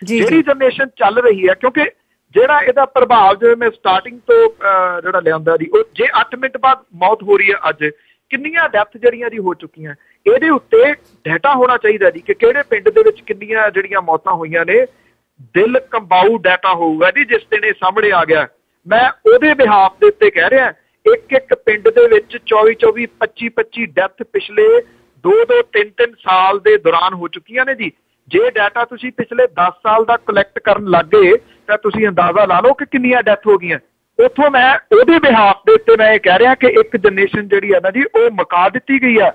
ਜਿਹੜੀ ਜਨਰੇਸ਼ਨ ਚੱਲ ਰਹੀ ਹੈ, ਕਿਉਂਕਿ ਜਿਹੜਾ ਇਹਦਾ ਪ੍ਰਭਾਵ ਜਿਵੇਂ ਮੈਂ ਸਟਾਰਟਿੰਗ ਤੋਂ ਜਿਹੜਾ ਲਿਆਂਦਾ ਜੀ, ਉਹ ਜੇ 8 ਮਿੰਟ ਬਾਅਦ ਮੌਤ ਹੋ ਰਹੀ ਹੈ, ਅੱਜ ਕਿੰਨੀਆਂ ਡੈਥ ਜਿਹੜੀਆਂ ਜੀ ਹੋ ਚੁੱਕੀਆਂ, ਇਹਦੇ ਉੱਤੇ ਡਾਟਾ ਹੋਣਾ ਚਾਹੀਦਾ ਜੀ ਕਿ ਕਿਹੜੇ ਪਿੰਡ ਦੇ ਵਿੱਚ ਕਿੰਨੀਆਂ ਜਿਹੜੀਆਂ ਮੌਤਾਂ ਹੋਈਆਂ ਨੇ। ਦਿਲ ਕੰਬਾਊ ਡਾਟਾ ਹੋਊਗਾ ਜੀ ਜਿਸ ਦਿਨ ਇਹ ਸਾਹਮਣੇ ਆ ਗਿਆ। ਮੈਂ ਉਹਦੇ ਬਿਹਾਫ ਦੇ ਉੱਤੇ ਕਹਿ ਰਿਹਾ, ਇੱਕ ਪਿੰਡ ਦੇ ਵਿੱਚ 24 25 ਡੈਥ ਪਿਛਲੇ 2 3 ਸਾਲ ਦੇ ਦੌਰਾਨ ਹੋ ਚੁੱਕੀਆਂ ਨੇ ਜੀ। ਜੇ ਡਾਟਾ ਤੁਸੀਂ ਪਿਛਲੇ 10 ਸਾਲ ਦਾ ਕਲੈਕਟ ਕਰਨ ਲੱਗ ਗਏ ਤਾਂ ਤੁਸੀਂ ਅੰਦਾਜ਼ਾ ਲਾ ਲਓ ਕਿ ਕਿੰਨੀਆਂ ਡੈਥ ਹੋ ਗਈਆਂ। ਉੱਥੋਂ ਮੈਂ ਉਹਦੇ ਬਿਹਾਫ ਦੇ ਉੱਤੇ ਮੈਂ ਇਹ ਕਹਿ ਰਿਹਾ ਕਿ ਇੱਕ ਜਨਰੇਸ਼ਨ ਜਿਹੜੀ ਆ ਨਾ ਜੀ, ਉਹ ਮੁਕਾ ਦਿੱਤੀ ਗਈ ਆ।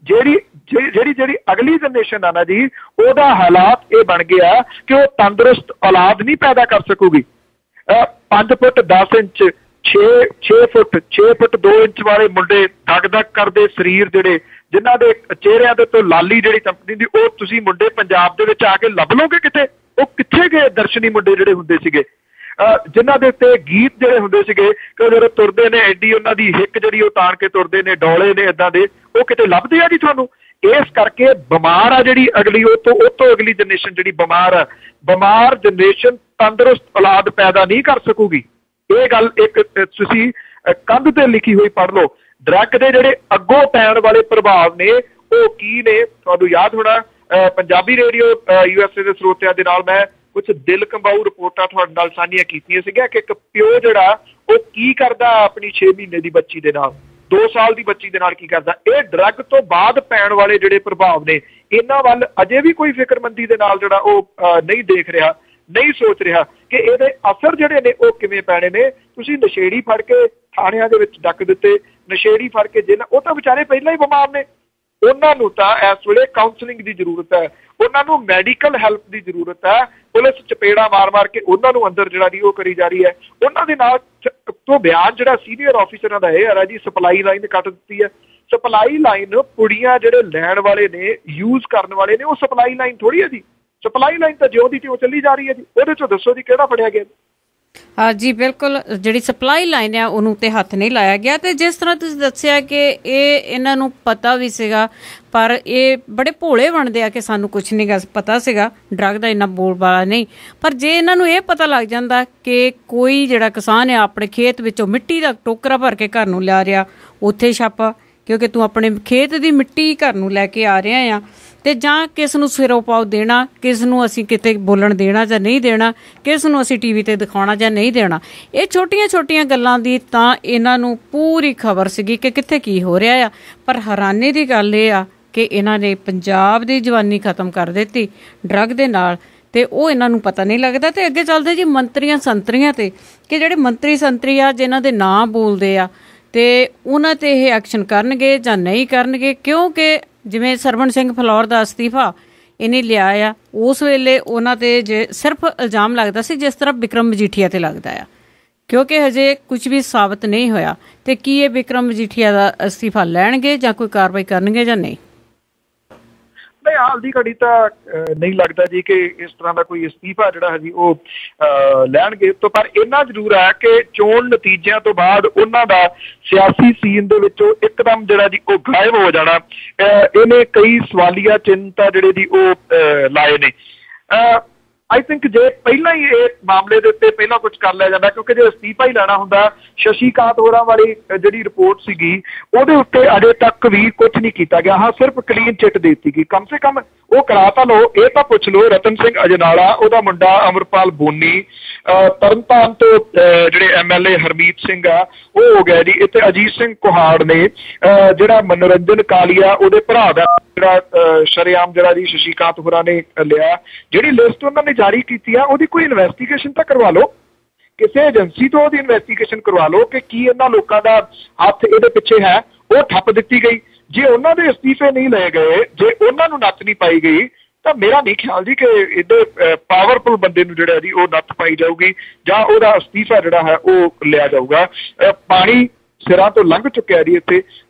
ਜਿਹੜੀ ਅਗਲੀ ਜਨਰੇਸ਼ਨ ਆ ਨਾ ਜੀ, ਉਹਦਾ ਹਾਲਾਤ ਇਹ ਬਣ ਗਿਆ ਕਿ ਉਹ ਤੰਦਰੁਸਤ ਔਲਾਦ ਨਹੀਂ ਪੈਦਾ ਕਰ ਸਕੂਗੀ। 5 ਫੁੱਟ 10 ਇੰਚ 6 ਫੁੱਟ 2 ਇੰਚ ਵਾਲੇ ਮੁੰਡੇ ਧਕ ਕਰਦੇ ਸਰੀਰ, ਜਿਹੜੇ ਜਿਨ੍ਹਾਂ ਦੇ ਚਿਹਰਿਆਂ ਦੇ ਤੋਂ ਲਾਲੀ ਜਿਹੜੀ ਚਮਕਦੀ ਦੀ, ਉਹ ਤੁਸੀਂ ਮੁੰਡੇ ਪੰਜਾਬ ਦੇ ਵਿੱਚ ਆ ਕੇ ਲੱਭ ਲਓਗੇ ਕਿਤੇ? ਉਹ ਕਿੱਥੇ ਗਏ ਦਰਸ਼ਨੀ ਮੁੰਡੇ ਜਿਹੜੇ ਹੁੰਦੇ ਸੀਗੇ, ਜਿਨ੍ਹਾਂ ਦੇ ਉੱਤੇ ਗੀਤ ਜਿਹੜੇ ਹੁੰਦੇ ਸੀਗੇ ਕਿ ਜਦੋਂ ਤੁਰਦੇ ਨੇ ਐਡੀ ਉਹਨਾਂ ਦੀ ਹਿੱਕ ਜਿਹੜੀ ਉਹ ਤਾਣ ਕੇ ਤੁਰਦੇ ਨੇ, ਡੋਲੇ ਨੇ ਏਦਾਂ ਦੇ, ਉਹ ਕਿਤੇ ਲੱਭਦੇ ਆ ਜੀ ਤੁਹਾਨੂੰ? ਇਸ ਕਰਕੇ ਬਿਮਾਰ ਆ ਜਿਹੜੀ ਅਗਲੀ, ਉਹ ਤੋਂ ਅਗਲੀ ਜਨਰੇਸ਼ਨ ਜਿਹੜੀ ਬਿਮਾਰ ਜਨਰੇਸ਼ਨ ਤੰਦਰੁਸਤ ਔਲਾਦ ਪੈਦਾ ਨਹੀਂ ਕਰ ਸਕੂਗੀ। ਇਹ ਗੱਲ ਇੱਕ ਤੁਸੀਂ ਕੰਧ ਤੇ ਲਿਖੀ ਹੋਈ ਪੜ੍ਹ ਲਓ। ਡਰੱਗ ਦੇ ਜਿਹੜੇ ਅੱਗੋਂ ਪੈਣ ਵਾਲੇ ਪ੍ਰਭਾਵ ਨੇ ਉਹ ਕੀ ਨੇ? ਤੁਹਾਨੂੰ ਯਾਦ ਹੋਣਾ, ਪੰਜਾਬੀ ਰੇਡੀਓ USA ਦੇ ਸਰੋਤਿਆਂ ਦੇ ਨਾਲ ਮੈਂ ਕੁਝ ਦਿਲ ਕੰਬਾਊ ਰਿਪੋਰਟਾਂ ਤੁਹਾਡੇ ਨਾਲ ਸਾਂਝੀਆਂ ਕੀਤੀਆਂ ਸੀਗੀਆਂ ਕਿ ਇੱਕ ਪਿਓ ਜਿਹੜਾ ਉਹ ਕੀ ਕਰਦਾ ਆਪਣੀ 6 ਮਹੀਨੇ ਦੀ ਬੱਚੀ ਦੇ ਨਾਲ, 2 ਸਾਲ ਦੀ ਬੱਚੀ ਦੇ ਨਾਲ ਕੀ ਕਰਦਾ। ਇਹ ਡਰੱਗ ਤੋਂ ਬਾਅਦ ਪੈਣ ਵਾਲੇ ਜਿਹੜੇ ਪ੍ਰਭਾਵ ਨੇ, ਇਹਨਾਂ ਵੱਲ ਅਜੇ ਵੀ ਕੋਈ ਫਿਕਰਮੰਦੀ ਦੇ ਨਾਲ ਜਿਹੜਾ ਉਹ ਨਹੀਂ ਦੇਖ ਰਿਹਾ, ਨਹੀਂ ਸੋਚ ਰਿਹਾ ਕਿ ਇਹਦੇ ਅਸਰ ਜਿਹੜੇ ਨੇ ਉਹ ਕਿਵੇਂ ਪੈਣੇ ਨੇ। ਤੁਸੀਂ ਨਸ਼ੇੜੀ ਫੜ ਕੇ ਥਾਣਿਆਂ ਦੇ ਵਿੱਚ ਡੱਕ ਦਿੱਤੇ, ਨਸ਼ੇੜੀ ਫੜ ਕੇ ਜਿਹਨਾਂ, ਉਹ ਤਾਂ ਵਿਚਾਰੇ ਪਹਿਲਾਂ ਹੀ ਬਿਮਾਰ ਨੇ, ਉਹਨਾਂ ਨੂੰ ਤਾਂ ਇਸ ਵੇਲੇ ਕਾਉਂਸਲਿੰਗ ਦੀ ਜ਼ਰੂਰਤ ਹੈ, ਉਹਨਾਂ ਨੂੰ ਮੈਡੀਕਲ ਹੈਲਪ ਦੀ ਜ਼ਰੂਰਤ ਹੈ। ਪੁਲਿਸ ਚਪੇੜਾ ਮਾਰ ਕੇ ਉਹਨਾਂ ਨੂੰ ਅੰਦਰ ਜਿਹੜਾ ਦੀ ਉਹ ਕਰੀ ਜਾ ਰਹੀ ਹੈ। ਉਹਨਾਂ ਦੇ ਨਾਲ ਤੋਂ ਬਿਆਨ ਜਿਹੜਾ ਸੀਨੀਅਰ ਆਫੀਸਰਾਂ ਦਾ ਇਹ ਹੈ ਜੀ, ਸਪਲਾਈ ਲਾਈਨ ਕੱਟ ਦਿੱਤੀ ਹੈ। ਸਪਲਾਈ ਲਾਈਨ ਪੁੜੀਆਂ ਜਿਹੜੇ ਲੈਣ ਵਾਲੇ ਨੇ, ਯੂਜ਼ ਕਰਨ ਵਾਲੇ ਨੇ, ਉਹ ਸਪਲਾਈ ਲਾਈਨ ਥੋੜੀ ਹੈ ਜੀ। ਸਪਲਾਈ ਲਾਈਨ ਤਾਂ ਜਿਉਂ ਦੀ ਤਿਉਂ ਚੱਲੀ ਜਾ ਰਹੀ ਹੈ ਜੀ। ਉਹਦੇ ਚੋਂ ਦੱਸੋ ਜੀ ਕਿਹੜਾ ਫੜਿਆ ਗਿਆ? ਜੀ ਬਿਲਕੁਲ, ਜਿਹੜੀ ਸਪਲਾਈ ਲਾਈਨ ਆ ਉਹਨੂੰ ਤੇ ਹੱਥ ਨਹੀਂ ਲਾਇਆ ਗਿਆ। ਤੇ ਜਿਸ ਤਰ੍ਹਾਂ ਤੁਸੀਂ ਦੱਸਿਆ ਕਿ ਇਹਨਾਂ ਨੂੰ ਪਤਾ ਵੀ ਸੀਗਾ, ਪਰ ਇਹ ਬੜੇ ਭੋਲੇ ਬਣਦੇ ਆ ਕਿ ਸਾਨੂੰ ਕੁਛ ਨਹੀਂ ਗਾ ਪਤਾ ਸੀਗਾ, ਡਰੱਗ ਦਾ ਇੰਨਾ ਬੋਲਬਾਲਾ ਨਹੀਂ। ਪਰ ਜੇ ਇਹਨਾਂ ਨੂੰ ਇਹ ਪਤਾ ਲੱਗ ਜਾਂਦਾ ਕਿ ਕੋਈ ਜਿਹੜਾ ਕਿਸਾਨ ਆ ਆਪਣੇ ਖੇਤ ਵਿੱਚੋਂ ਮਿੱਟੀ ਦਾ ਟੋਕਰਾ ਭਰ ਕੇ ਘਰ ਨੂੰ ਲਿਆ ਰਿਹਾ, ਉੱਥੇ ਛਾਪਾ, ਕਿਉਂਕਿ ਤੂੰ ਆਪਣੇ ਖੇਤ ਦੀ ਮਿੱਟੀ ਘਰ ਨੂੰ ਲੈ ਕੇ ਆ ਰਿਹਾ ਆ, ਤੇ ਜਾਂ ਕਿਸ ਨੂੰ ਸਿਰੋਂ ਪਾਓ ਦੇਣਾ, ਕਿਸ ਨੂੰ ਅਸੀਂ ਕਿਤੇ ਬੋਲਣ ਦੇਣਾ ਜਾਂ ਨਹੀਂ ਦੇਣਾ, ਕਿਸ ਨੂੰ ਅਸੀਂ TV ਤੇ ਦਿਖਾਉਣਾ ਜਾਂ ਨਹੀਂ ਦੇਣਾ। ਇਹ ਛੋਟੀਆਂ ਗੱਲਾਂ ਦੀ ਤਾਂ ਇਹਨਾਂ ਨੂੰ ਪੂਰੀ ਖਬਰ ਸੀਗੀ ਕਿ ਕਿੱਥੇ ਕੀ ਹੋ ਰਿਹਾ ਆ। ਪਰ ਹੈਰਾਨੀ ਦੀ ਗੱਲ ਇਹ ਆ ਕਿ ਇਹਨਾਂ ਨੇ ਪੰਜਾਬ ਦੀ ਜਵਾਨੀ ਖਤਮ ਕਰ ਦਿੱਤੀ ਡਰੱਗ ਦੇ ਨਾਲ, ਤੇ ਉਹ ਇਹਨਾਂ ਨੂੰ ਪਤਾ ਨਹੀਂ ਲੱਗਦਾ। ਤੇ ਅੱਗੇ ਚੱਲਦੇ ਜੀ ਮੰਤਰੀਆਂ ਸੰਤਰੀਆਂ ਤੇ, ਕਿ ਜਿਹੜੇ ਮੰਤਰੀ ਸੰਤਰੀ ਆ ਜਿਨ੍ਹਾਂ ਦੇ ਨਾਂ ਬੋਲਦੇ ਆ, ਤੇ ਉਹਨਾਂ ਤੇ ਇਹ ਐਕਸ਼ਨ ਕਰਨਗੇ ਜਾਂ ਨਹੀਂ ਕਰਨਗੇ। ਕਿਉਂਕਿ ਜਿਵੇਂ ਸਰਵਣ ਸਿੰਘ ਫਲੌਰ ਦਾ ਅਸਤੀਫਾ ਇਹਨੇ ਲਿਆ ਆ, ਉਸ ਵੇਲੇ ਉਹਨਾਂ ਤੇ ਜੇ ਸਿਰਫ ਇਲਜ਼ਾਮ ਲੱਗਦਾ ਸੀ ਜਿਸ ਤਰ੍ਹਾਂ ਵਿਕਰਮ ਮਜੀਠੀਆ ਤੇ ਲੱਗਦਾ ਆ, ਕਿਉਂਕਿ ਹਜੇ ਕੁਝ ਵੀ ਸਾਬਤ ਨਹੀਂ ਹੋਇਆ। ਤੇ ਕੀ ਇਹ ਵਿਕਰਮ ਮਜੀਠੀਆ ਦਾ ਅਸਤੀਫਾ ਲੈਣਗੇ ਜਾਂ ਕੋਈ ਕਾਰਵਾਈ ਕਰਨਗੇ ਜਾਂ ਨਹੀਂ? ਨਹੀਂ, ਹਾਲ ਦੀ ਘੜੀ ਤਾਂ ਨਹੀਂ ਲੱਗਦਾ ਜੀ ਕਿ ਇਸ ਤਰ੍ਹਾਂ ਦਾ ਕੋਈ ਅਸਤੀਫਾ ਜਿਹੜਾ ਹੈ ਜੀ ਉਹ ਲੈਣਗੇ। ਤੋਂ ਪਰ ਇੰਨਾ ਜ਼ਰੂਰ ਹੈ ਕਿ ਚੋਣ ਨਤੀਜਿਆਂ ਤੋਂ ਬਾਅਦ ਉਹਨਾਂ ਦਾ ਸਿਆਸੀ ਸੀਨ ਦੇ ਵਿੱਚੋਂ ਇੱਕਦਮ ਜਿਹੜਾ ਜੀ ਉਹ ਗਾਇਬ ਹੋ ਜਾਣਾ। ਇਹਨੇ ਕਈ ਸਵਾਲੀਆ ਚਿੰਨ੍ਹ ਤਾਂ ਜਿਹੜੇ ਜੀ ਉਹ ਲਾਏ ਨੇ। ਆਈ ਥਿੰਕ ਜੇ ਪਹਿਲਾਂ ਹੀ ਇਹ ਮਾਮਲੇ ਦੇ ਉੱਤੇ ਪਹਿਲਾਂ ਕੁਝ ਕਰ ਲਿਆ ਜਾਂਦਾ, ਕਿਉਂਕਿ ਜੇ ਅਸਤੀਫਾ ਹੀ ਲੈਣਾ ਹੁੰਦਾ, ਸ਼ਸ਼ੀਕਾਂਤ ਹੋਰਾਂ ਵਾਲੀ ਜਿਹੜੀ ਰਿਪੋਰਟ ਸੀਗੀ ਉਹਦੇ ਉੱਤੇ ਅਜੇ ਤੱਕ ਵੀ ਕੁਝ ਨਹੀਂ ਕੀਤਾ ਗਿਆ। ਹਾਂ, ਸਿਰਫ ਕਲੀਨ ਚਿੱਟ ਦੇ ਦਿੱਤੀ ਗਈ। ਕਮ ਸੇ ਕਮ ਉਹ ਕਰਾ ਤਾਂ ਲਓ, ਇਹ ਤਾਂ ਪੁੱਛ ਲਓ ਰਤਨ ਸਿੰਘ ਅਜਨਾਲਾ, ਉਹਦਾ ਮੁੰਡਾ ਅਮਰਪਾਲ ਬੋਨੀ, ਤਰਨਤਾਰਨ ਤੋਂ ਜਿਹੜੇ MLA ਹਰਮੀਤ ਸਿੰਘ ਆ ਉਹ ਹੋ ਗਿਆ ਜੀ। ਇੱਥੇ ਅਜੀਤ ਸਿੰਘ ਕੁਹਾੜ ਨੇ, ਜਿਹੜਾ ਮਨੋਰੰਜਨ ਕਾਲੀਆ ਉਹਦੇ ਭਰਾ ਦਾ ਜਿਹੜਾ ਸ਼ਰੇਆਮ ਜਿਹੜਾ ਜੀ ਸ਼ਸ਼ੀਕਾਂਤ ਹੋਰਾਂ ਨੇ ਲਿਆ। ਜਿਹੜੀ ਲਿਸਟ ਉਹਨਾਂ ਨੇ ਜਾਰੀ ਕੀਤੀ ਆ ਉਹਦੀ ਕੋਈ ਇਨਵੈਸਟੀਗੇਸ਼ਨ ਤਾਂ ਕਰਵਾ ਲਓ, ਕਿਸੇ ਏਜੰਸੀ ਤੋਂ ਉਹਦੀ ਇਨਵੈਸਟੀਗੇਸ਼ਨ ਕਰਵਾ ਲਓ ਕਿ ਕੀ ਇਹਨਾਂ ਲੋਕਾਂ ਦਾ ਹੱਥ ਇਹਦੇ ਪਿੱਛੇ ਹੈ। ਉਹ ਠੱਪ ਦਿੱਤੀ ਗਈ, ਜੇ ਉਹਨਾਂ ਦੇ ਅਸਤੀਫੇ ਨਹੀਂ ਲਏ ਗਏ, ਜੇ ਉਹਨਾਂ ਨੂੰ ਨੱਥ ਨਹੀਂ ਪਾਈ ਗਈ, ਤਾਂ ਮੇਰਾ ਨਹੀਂ ਖਿਆਲ ਜੀ ਕਿ ਇਹਦੇ ਪਾਵਰਫੁਲ ਬੰਦੇ ਨੂੰ ਜਿਹੜਾ ਜੀ ਉਹ ਨੱਥ ਪਾਈ ਜਾਊਗੀ ਜਾਂ ਉਹਦਾ ਅਸਤੀਫਾ ਜਿਹੜਾ ਹੈ ਉਹ ਲਿਆ ਜਾਊਗਾ। ਪਾਣੀ ਸਿਰਾਂ ਤੋਂ ਲੰਘ ਚੁੱਕਿਆ ਜੀ ਇੱਥੇ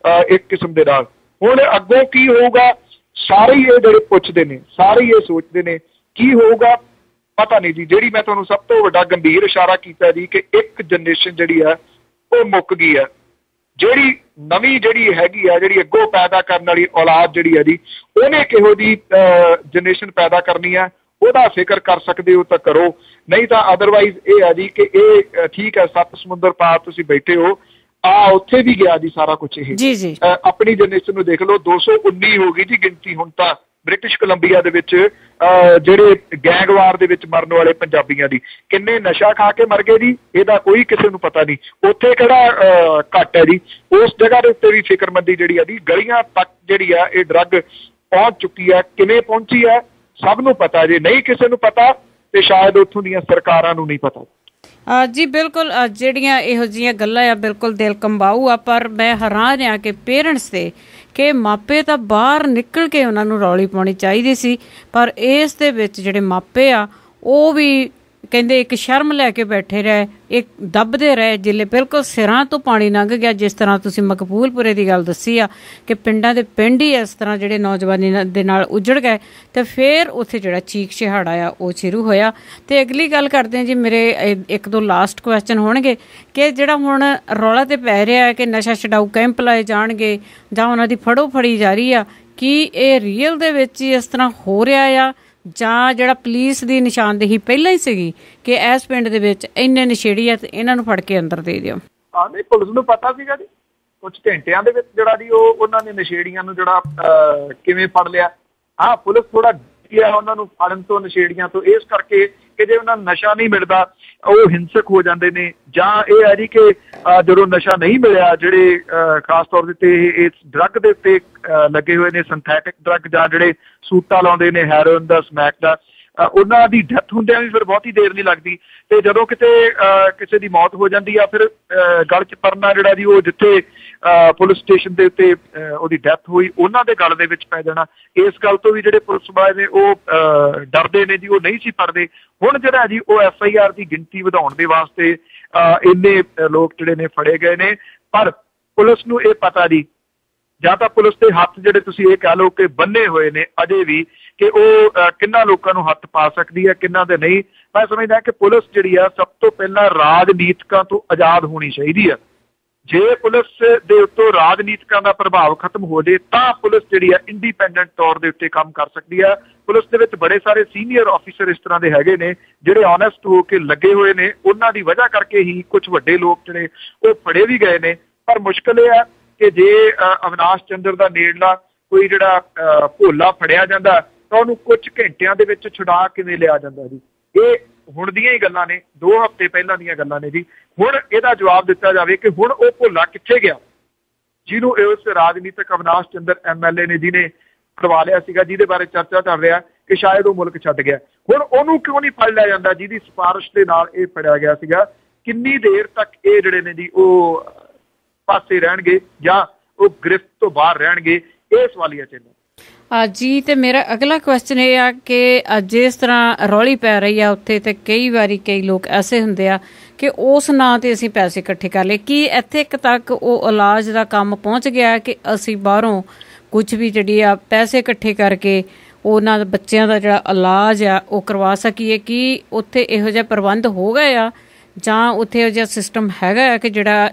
ਇੱਕ ਕਿਸਮ ਦੇ ਨਾਲ। ਹੁਣ ਅੱਗੋਂ ਕੀ ਹੋਊਗਾ, ਸਾਰੇ ਹੀ ਇਹ ਜਿਹੜੇ ਪੁੱਛਦੇ ਨੇ, ਸਾਰੇ ਹੀ ਇਹ ਸੋਚਦੇ ਨੇ ਕੀ ਹੋਊਗਾ, ਪਤਾ ਨਹੀਂ ਜੀ। ਜਿਹੜੀ ਮੈਂ ਤੁਹਾਨੂੰ ਸਭ ਤੋਂ ਵੱਡਾ ਗੰਭੀਰ ਇਸ਼ਾਰਾ ਕੀਤਾ ਜੀ ਕਿ ਇੱਕ ਜਨਰੇਸ਼ਨ ਜਿਹੜੀ ਹੈ ਉਹ ਮੁੱਕ ਗਈ ਹੈ। ਜਿਹੜੀ ਨਵੀਂ ਜਿਹੜੀ ਹੈਗੀ ਆ, ਜਿਹੜੀ ਅੱਗੋਂ ਪੈਦਾ ਕਰਨ ਵਾਲੀ ਔਲਾਦ ਜਿਹੜੀ ਹੈ ਜੀ, ਉਹਨੇ ਕਿਹੋ ਜਿਹੀ ਜਨਰੇਸ਼ਨ ਪੈਦਾ ਕਰਨੀ ਹੈ, ਉਹਦਾ ਫਿਕਰ ਕਰ ਸਕਦੇ ਹੋ ਤਾਂ ਕਰੋ, ਨਹੀਂ ਤਾਂ ਅਦਰਵਾਈਜ਼ ਇਹ ਹੈ ਜੀ ਕਿ ਇਹ ਠੀਕ ਹੈ, 7 ਸਮੁੰਦਰ ਪਾਰ ਤੁਸੀਂ ਬੈਠੇ ਹੋ, ਉੱਥੇ ਵੀ ਗਿਆ ਜੀ ਸਾਰਾ ਕੁਛ। ਇਹ ਆਪਣੀ ਜਨਰੇਸ਼ਨ ਨੂੰ ਦੇਖ ਲਓ, 219 ਹੋ ਗਈ ਜੀ ਗਿਣਤੀ ਹੁਣ ਤਾਂ ਬ੍ਰਿਟਿਸ਼ ਕੋਲੰਬੀਆ ਦੇ ਵਿੱਚ ਜਿਹੜੇ ਗੈਂਗਵਾਰ ਦੇ ਵਿੱਚ ਮਰਨ ਵਾਲੇ ਪੰਜਾਬੀਆਂ ਦੀ। ਕਿੰਨੇ ਨਸ਼ਾ ਖਾ ਕੇ ਮਰ ਗਏ ਜੀ, ਇਹਦਾ ਕੋਈ ਕਿਸੇ ਨੂੰ ਪਤਾ ਨਹੀਂ। ਉੱਥੇ ਕਿਹੜਾ ਘੱਟ ਹੈ ਜੀ, ਉਸ ਜਗ੍ਹਾ ਦੇ ਉੱਤੇ ਵੀ ਫਿਕਰਮੰਦੀ ਜਿਹੜੀ ਆ ਜੀ, ਗਲੀਆਂ ਤੱਕ ਜਿਹੜੀ ਆ ਇਹ ਡਰੱਗ ਪਹੁੰਚ ਚੁੱਕੀ ਹੈ। ਕਿਵੇਂ ਪਹੁੰਚੀ ਹੈ ਸਭ ਨੂੰ ਪਤਾ, ਜੇ ਨਹੀਂ ਕਿਸੇ ਨੂੰ ਪਤਾ ਤੇ ਸ਼ਾਇਦ ਉੱਥੋਂ ਦੀਆਂ ਸਰਕਾਰਾਂ ਨੂੰ ਨਹੀਂ ਪਤਾ ਜੀ। ਬਿਲਕੁਲ ਜਿਹੜੀਆਂ ਇਹੋ ਜਿਹੀਆਂ ਗੱਲਾਂ ਆ ਬਿਲਕੁਲ ਦਿਲ ਕੰਬਾਊ ਆ, ਪਰ ਮੈਂ ਹੈਰਾਨ ਆ ਕਿ ਪੇਰੈਂਟਸ ਤੇ ਕਿ ਮਾਪੇ ਤਾਂ ਬਾਹਰ ਨਿਕਲ ਕੇ ਉਹਨਾਂ ਨੂੰ ਰੌਲੀ ਪਾਉਣੀ ਚਾਹੀਦੀ ਸੀ, ਪਰ ਇਸ ਦੇ ਵਿੱਚ ਜਿਹੜੇ ਮਾਪੇ ਆ ਉਹ ਵੀ ਕਹਿੰਦੇ ਇੱਕ ਸ਼ਰਮ ਲੈ ਕੇ ਬੈਠੇ ਰਹੇ, ਇੱਕ ਦੱਬਦੇ ਰਹੇ ਜਿਲੇ ਬਿਲਕੁਲ ਸਿਰਾਂ ਤੋਂ ਪਾਣੀ ਲੰਘ ਗਿਆ। ਜਿਸ ਤਰ੍ਹਾਂ ਤੁਸੀਂ ਮਕਬੂਲਪੁਰੇ ਦੀ ਗੱਲ ਦੱਸੀ ਆ ਕਿ ਪਿੰਡਾਂ ਦੇ ਪਿੰਡ ਹੀ ਇਸ ਤਰ੍ਹਾਂ ਜਿਹੜੇ ਨੌਜਵਾਨੀ ਦੇ ਨਾਲ ਉਜੜ ਗਏ, ਤੇ ਫਿਰ ਉੱਥੇ ਜਿਹੜਾ ਚੀਕ ਚਿਹਾੜਾ ਆ ਉਹ ਸ਼ੁਰੂ ਹੋਇਆ। ਤੇ ਅਗਲੀ ਗੱਲ ਕਰਦੇ ਹਾਂ ਜੀ, ਮੇਰੇ 1-2 ਲਾਸਟ ਕੁਐਸਚਨ ਹੋਣਗੇ ਕਿ ਜਿਹੜਾ ਹੁਣ ਰੌਲਾ ਤੇ ਪੈ ਰਿਹਾ ਹੈ ਕਿ ਨਸ਼ਾ ਛਡਾਊ ਕੈਂਪ ਲਾਏ ਜਾਣਗੇ ਜਾਂ ਉਹਨਾਂ ਦੀ ਫੜੋ ਫੜੀ ਜਾ ਰਹੀ ਆ, ਕੀ ਇਹ ਰੀਅਲ ਦੇ ਵਿੱਚ ਹੀ ਇਸ ਤਰ੍ਹਾਂ ਹੋ ਰਿਹਾ ਆ ਜਾਂ ਜਿਹੜਾ ਪੁਲਿਸ ਦੀ ਨਿਸ਼ਾਨਦੇਹੀ ਪਹਿਲਾਂ ਹੀ ਸੀਗੀ ਕਿ ਇਸ ਪਿੰਡ ਦੇ ਵਿੱਚ ਇੰਨੇ ਨਸ਼ੇੜੀ ਆ ਤੇ ਇਹਨਾਂ ਨੂੰ ਫੜ ਕੇ ਅੰਦਰ ਦੇ ਦਿਓ? ਨਹੀਂ, ਪੁਲਿਸ ਨੂੰ ਪਤਾ ਸੀਗਾ ਜੀ, ਕੁਝ ਘੰਟਿਆਂ ਦੇ ਵਿੱਚ ਜਿਹੜਾ ਜੀ ਉਹਨਾਂ ਨੇ ਨਸ਼ੇੜੀਆਂ ਨੂੰ ਜਿਹੜਾ ਕਿਵੇਂ ਫੜ ਲਿਆ। ਹਾਂ, ਪੁਲਿਸ ਥੋੜਾ ਉਹਨਾਂ ਨੂੰ ਫੜਨ ਤੋਂ, ਨਸ਼ੇੜੀਆਂ ਤੋਂ, ਇਸ ਕਰਕੇ ਕਿ ਜੇ ਉਹਨਾਂ ਨੂੰ ਨਸ਼ਾ ਨਹੀਂ ਮਿਲਦਾ ਉਹ ਹਿੰਸਕ ਹੋ ਜਾਂਦੇ ਨੇ, ਜਾਂ ਇਹ ਹੈ ਜੀ ਕਿ ਜਦੋਂ ਨਸ਼ਾ ਨਹੀਂ ਮਿਲਿਆ, ਜਿਹੜੇ ਖਾਸ ਤੌਰ ਦੇ ਉੱਤੇ ਇਸ ਡਰੱਗ ਦੇ ਉੱਤੇ ਲੱਗੇ ਹੋਏ ਨੇ, ਸਿੰਥੈਟਿਕ ਡਰੱਗ ਜਾਂ ਜਿਹੜੇ ਸੂਟਾ ਲਾਉਂਦੇ ਨੇ ਹੈਰੋਇਨ ਦਾ, ਸਮੈਕ ਦਾ, ਉਹਨਾਂ ਦੀ ਡੈਥ ਹੁੰਦਿਆਂ ਵੀ ਫਿਰ ਬਹੁਤੀ ਦੇਰ ਨਹੀਂ ਲੱਗਦੀ। ਤੇ ਜਦੋਂ ਕਿਤੇ ਕਿਸੇ ਦੀ ਮੌਤ ਹੋ ਜਾਂਦੀ ਆ, ਫਿਰ ਗਲ 'ਚ ਪਰਨਾ ਜਿਹੜਾ ਜੀ ਉਹ ਜਿੱਥੇ ਪੁਲਿਸ ਸਟੇਸ਼ਨ ਦੇ ਉੱਤੇ ਉਹਦੀ ਡੈਥ ਹੋਈ, ਉਹਨਾਂ ਦੇ ਗਲ ਦੇ ਵਿੱਚ ਪੈ ਜਾਣਾ। ਇਸ ਗੱਲ ਤੋਂ ਵੀ ਜਿਹੜੇ ਪੁਲਿਸ ਵਾਲੇ ਨੇ ਉਹ ਡਰਦੇ ਨੇ ਜੀ, ਉਹ ਨਹੀਂ ਸੀ ਪੜਦੇ। ਹੁਣ ਜਿਹੜਾ ਜੀ ਉਹ FIR ਦੀ ਗਿਣਤੀ ਵਧਾਉਣ ਦੇ ਵਾਸਤੇ ਇੰਨੇ ਲੋਕ ਜਿਹੜੇ ਨੇ ਫੜੇ ਗਏ ਨੇ, ਪਰ ਪੁਲਿਸ ਨੂੰ ਇਹ ਪਤਾ ਜੀ, ਜਾਂ ਤਾਂ ਪੁਲਿਸ ਦੇ ਹੱਥ ਜਿਹੜੇ ਤੁਸੀਂ ਇਹ ਕਹਿ ਲਓ ਕਿ ਬੰਨੇ ਹੋਏ ਨੇ ਅਜੇ ਵੀ, ਕਿ ਉਹ ਕਿੰਨਾ ਲੋਕਾਂ ਨੂੰ ਹੱਥ ਪਾ ਸਕਦੀ ਹੈ, ਕਿੰਨਾ ਦੇ ਨਹੀਂ। ਮੈਂ ਸਮਝਦਾ ਕਿ ਪੁਲਿਸ ਜਿਹੜੀ ਆ ਸਭ ਤੋਂ ਪਹਿਲਾਂ ਰਾਜਨੀਤਿਕਾਂ ਤੋਂ ਆਜ਼ਾਦ ਹੋਣੀ ਚਾਹੀਦੀ ਆ। ਜੇ ਪੁਲਿਸ ਦੇ ਉੱਤੋਂ ਰਾਜਨੀਤਿਕਾਂ ਦਾ ਪ੍ਰਭਾਵ ਖਤਮ ਹੋ ਜਾਏ ਤਾਂ ਪੁਲਿਸ ਜਿਹੜੀ ਆ ਇੰਡੀਪੈਂਡੈਂਟ ਤੌਰ ਦੇ ਉੱਤੇ ਕੰਮ ਕਰ ਸਕਦੀ ਆ। ਪੁਲਿਸ ਦੇ ਵਿੱਚ ਬੜੇ ਸਾਰੇ ਸੀਨੀਅਰ ਆਫੀਸਰ ਇਸ ਤਰ੍ਹਾਂ ਦੇ ਹੈਗੇ ਨੇ ਜਿਹੜੇ ਆਨੈਸਟ ਹੋ ਕੇ ਲੱਗੇ ਹੋਏ ਨੇ, ਉਹਨਾਂ ਦੀ ਵਜ੍ਹਾ ਕਰਕੇ ਹੀ ਕੁਝ ਵੱਡੇ ਲੋਕ ਜਿਹੜੇ ਉਹ ਫੜੇ ਵੀ ਗਏ ਨੇ। ਪਰ ਮੁਸ਼ਕਿਲ ਇਹ ਹੈ ਕਿ ਜੇ ਅਵਿਨਾਸ਼ ਚੰਦਰ ਦਾ ਨੇੜਲਾ ਕੋਈ ਜਿਹੜਾ ਭੋਲਾ ਫੜਿਆ ਜਾਂਦਾ ਤਾਂ ਉਹਨੂੰ ਕੁਝ ਘੰਟਿਆਂ ਦੇ ਵਿੱਚ ਛੁਡਾ ਕਿਵੇਂ ਲਿਆ ਜਾਂਦਾ ਜੀ। ਇਹ ਹੁਣ ਦੀਆਂ ਹੀ ਗੱਲਾਂ ਨੇ, 2 ਹਫ਼ਤੇ ਪਹਿਲਾਂ ਦੀਆਂ ਗੱਲਾਂ ਨੇ ਜੀ। ਹੁਣ ਇਹਦਾ ਜਵਾਬ ਦਿੱਤਾ ਜਾਵੇ ਕਿ ਹੁਣ ਉਹ ਭੋਲਾ ਕਿੱਥੇ ਗਿਆ ਜਿਹਨੂੰ ਉਸ ਰਾਜਨੀਤਿਕ ਅਵਿਨਾਸ਼ ਚੰਦਰ MLA ਨੇ ਜਿਹਨੇ ਕਰਵਾ ਲਿਆ ਸੀਗਾ, ਜਿਹਦੇ ਬਾਰੇ ਚਰਚਾ ਕਰ ਰਿਹਾ ਕਿ ਸ਼ਾਇਦ ਉਹ ਮੁਲਕ ਛੱਡ ਗਿਆ। ਹੁਣ ਉਹਨੂੰ ਕਿਉਂ ਨਹੀਂ ਫੜ ਲਿਆ ਜਾਂਦਾ ਜਿਹਦੀ ਸਿਫਾਰਿਸ਼ ਦੇ ਨਾਲ ਇਹ ਫੜਿਆ ਗਿਆ ਸੀਗਾ? ਕਿੰਨੀ ਦੇਰ ਤੱਕ ਇਹ ਜਿਹੜੇ ਨੇ ਜੀ ਉਹ ਪਾਸੇ ਰਹਿਣਗੇ ਜਾਂ ਉਹ ਗ੍ਰਿਫਤ ਤੋਂ ਬਾਹਰ ਰਹਿਣਗੇ? ਇਹ ਸਵਾਲੀਆ ਚਿੰਨ੍ਹ ਜੀ। ਤੇ ਮੇਰਾ ਅਗਲਾ ਕੁਐਸਚਨ ਇਹ ਆ ਕਿ ਜਿਸ ਤਰ੍ਹਾਂ ਰੌਲੀ ਪੈ ਰਹੀ ਆ ਉੱਥੇ, ਤੇ ਕਈ ਵਾਰੀ ਕਈ ਲੋਕ ਐਸੇ ਹੁੰਦੇ ਆ ਕਿ ਉਸ ਨਾਂ ਤੇ ਅਸੀਂ ਪੈਸੇ ਇਕੱਠੇ ਕਰ ਲਏ। ਕੀ ਇੱਥੇ ਤੱਕ ਉਹ ਇਲਾਜ ਦਾ ਕੰਮ ਪਹੁੰਚ ਗਿਆ ਕਿ ਅਸੀਂ ਬਾਹਰੋਂ ਕੁਝ ਵੀ ਜਿਹੜੀ ਆ ਪੈਸੇ ਇਕੱਠੇ ਕਰਕੇ ਉਹਨਾਂ ਦੇ ਬੱਚਿਆਂ ਦਾ ਜਿਹੜਾ ਇਲਾਜ ਆ ਉਹ ਕਰਵਾ ਸਕੀਏ? ਕੀ ਉੱਥੇ ਇਹੋ ਜਿਹਾ ਪ੍ਰਬੰਧ ਹੋ ਗਏ ਆ ਜਾਂ ਉੱਥੇ ਇਹੋ ਜਿਹਾ ਸਿਸਟਮ ਹੈਗਾ ਆ ਕਿ ਜਿਹੜਾ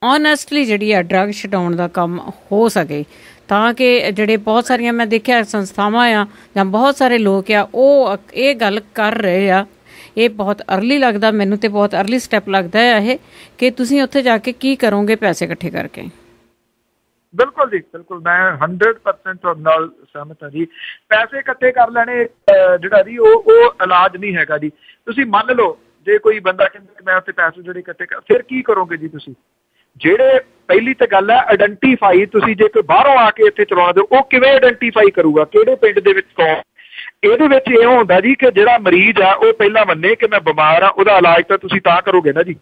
ਓਨੈਸਟਲੀ ਜਿਹੜੀ ਆ ਡਰੱਗ ਛਡਾਉਣ ਦਾ ਕੰਮ ਹੋ ਸਕੇ, ਤਾਂ ਕਿ ਜਿਹੜੇ ਬਹੁਤ ਸਾਰੀਆਂ ਮੈਂ ਦੇਖਿਆ ਸੰਸਥਾਵਾਂ ਆ ਜਾਂ ਬਹੁਤ ਸਾਰੇ ਲੋਕ ਆ ਉਹ ਇਹ ਗੱਲ ਕਰ ਰਹੇ ਆ। ਇਹ ਬਹੁਤ ਅਰਲੀ ਲੱਗਦਾ ਮੈਨੂੰ, ਤੇ ਬਹੁਤ ਅਰਲੀ ਸਟੈਪ ਲੱਗਦਾ ਹੈ ਇਹ ਕਿ ਤੁਸੀਂ ਉੱਥੇ ਜਾ ਕੇ ਕੀ ਕਰੋਗੇ ਪੈਸੇ ਇਕੱਠੇ ਕਰਕੇ। ਬਿਲਕੁਲ ਜੀ, ਬਿਲਕੁਲ ਮੈਂ 100% ਤੁਹਾਡੇ ਨਾਲ ਸਹਿਮਤ ਹਾਂ ਜੀ। ਪੈਸੇ ਇਕੱਠੇ ਕਰ ਲੈਣੇ ਜਿਹੜਾ ਜੀ ਉਹ ਇਲਾਜ ਨਹੀਂ ਹੈਗਾ ਜੀ। ਤੁਸੀਂ ਮੰਨ ਲਓ ਜੇ ਕੋਈ ਬੰਦਾ ਕਹਿੰਦਾ ਕਿ ਮੈਂ ਉੱਥੇ ਪੈਸੇ ਜਿਹੜੇ ਇਕੱਠੇ ਕਰ, ਫਿਰ ਕੀ ਕਰੋਗੇ ਜੀ ਤੁਸੀਂ? ਜਿਹੜੇ ਪਹਿਲੀ ਤਾਂ ਗੱਲ ਹੈ ਆਇਡੈਂਟੀਫਾਈ, ਤੁਸੀਂ ਜੇ ਕੋਈ ਬਾਹਰੋਂ ਆ ਕੇ ਇੱਥੇ ਚਲਾਉਣਾ ਦਿਓ, ਉਹ ਕਿਵੇਂ ਆਇਡੈਂਟੀਫਾਈ ਕਰੂਗਾ ਕਿਹੜੇ ਪਿੰਡ ਦੇ ਵਿੱਚ ਕੌਣ? ਇਹਦੇ ਵਿੱਚ ਇਹ ਹੁੰਦਾ ਜੀ ਕਿ ਜਿਹੜਾ ਮਰੀਜ਼ ਆ ਉਹ ਪਹਿਲਾਂ ਮੰਨੇ ਕਿ ਮੈਂ ਬਿਮਾਰ ਆ, ਉਹਦਾ ਇਲਾਜ ਤਾਂ ਤੁਸੀਂ ਤਾਂ ਕਰੋਗੇ ਨਾ ਜੀ।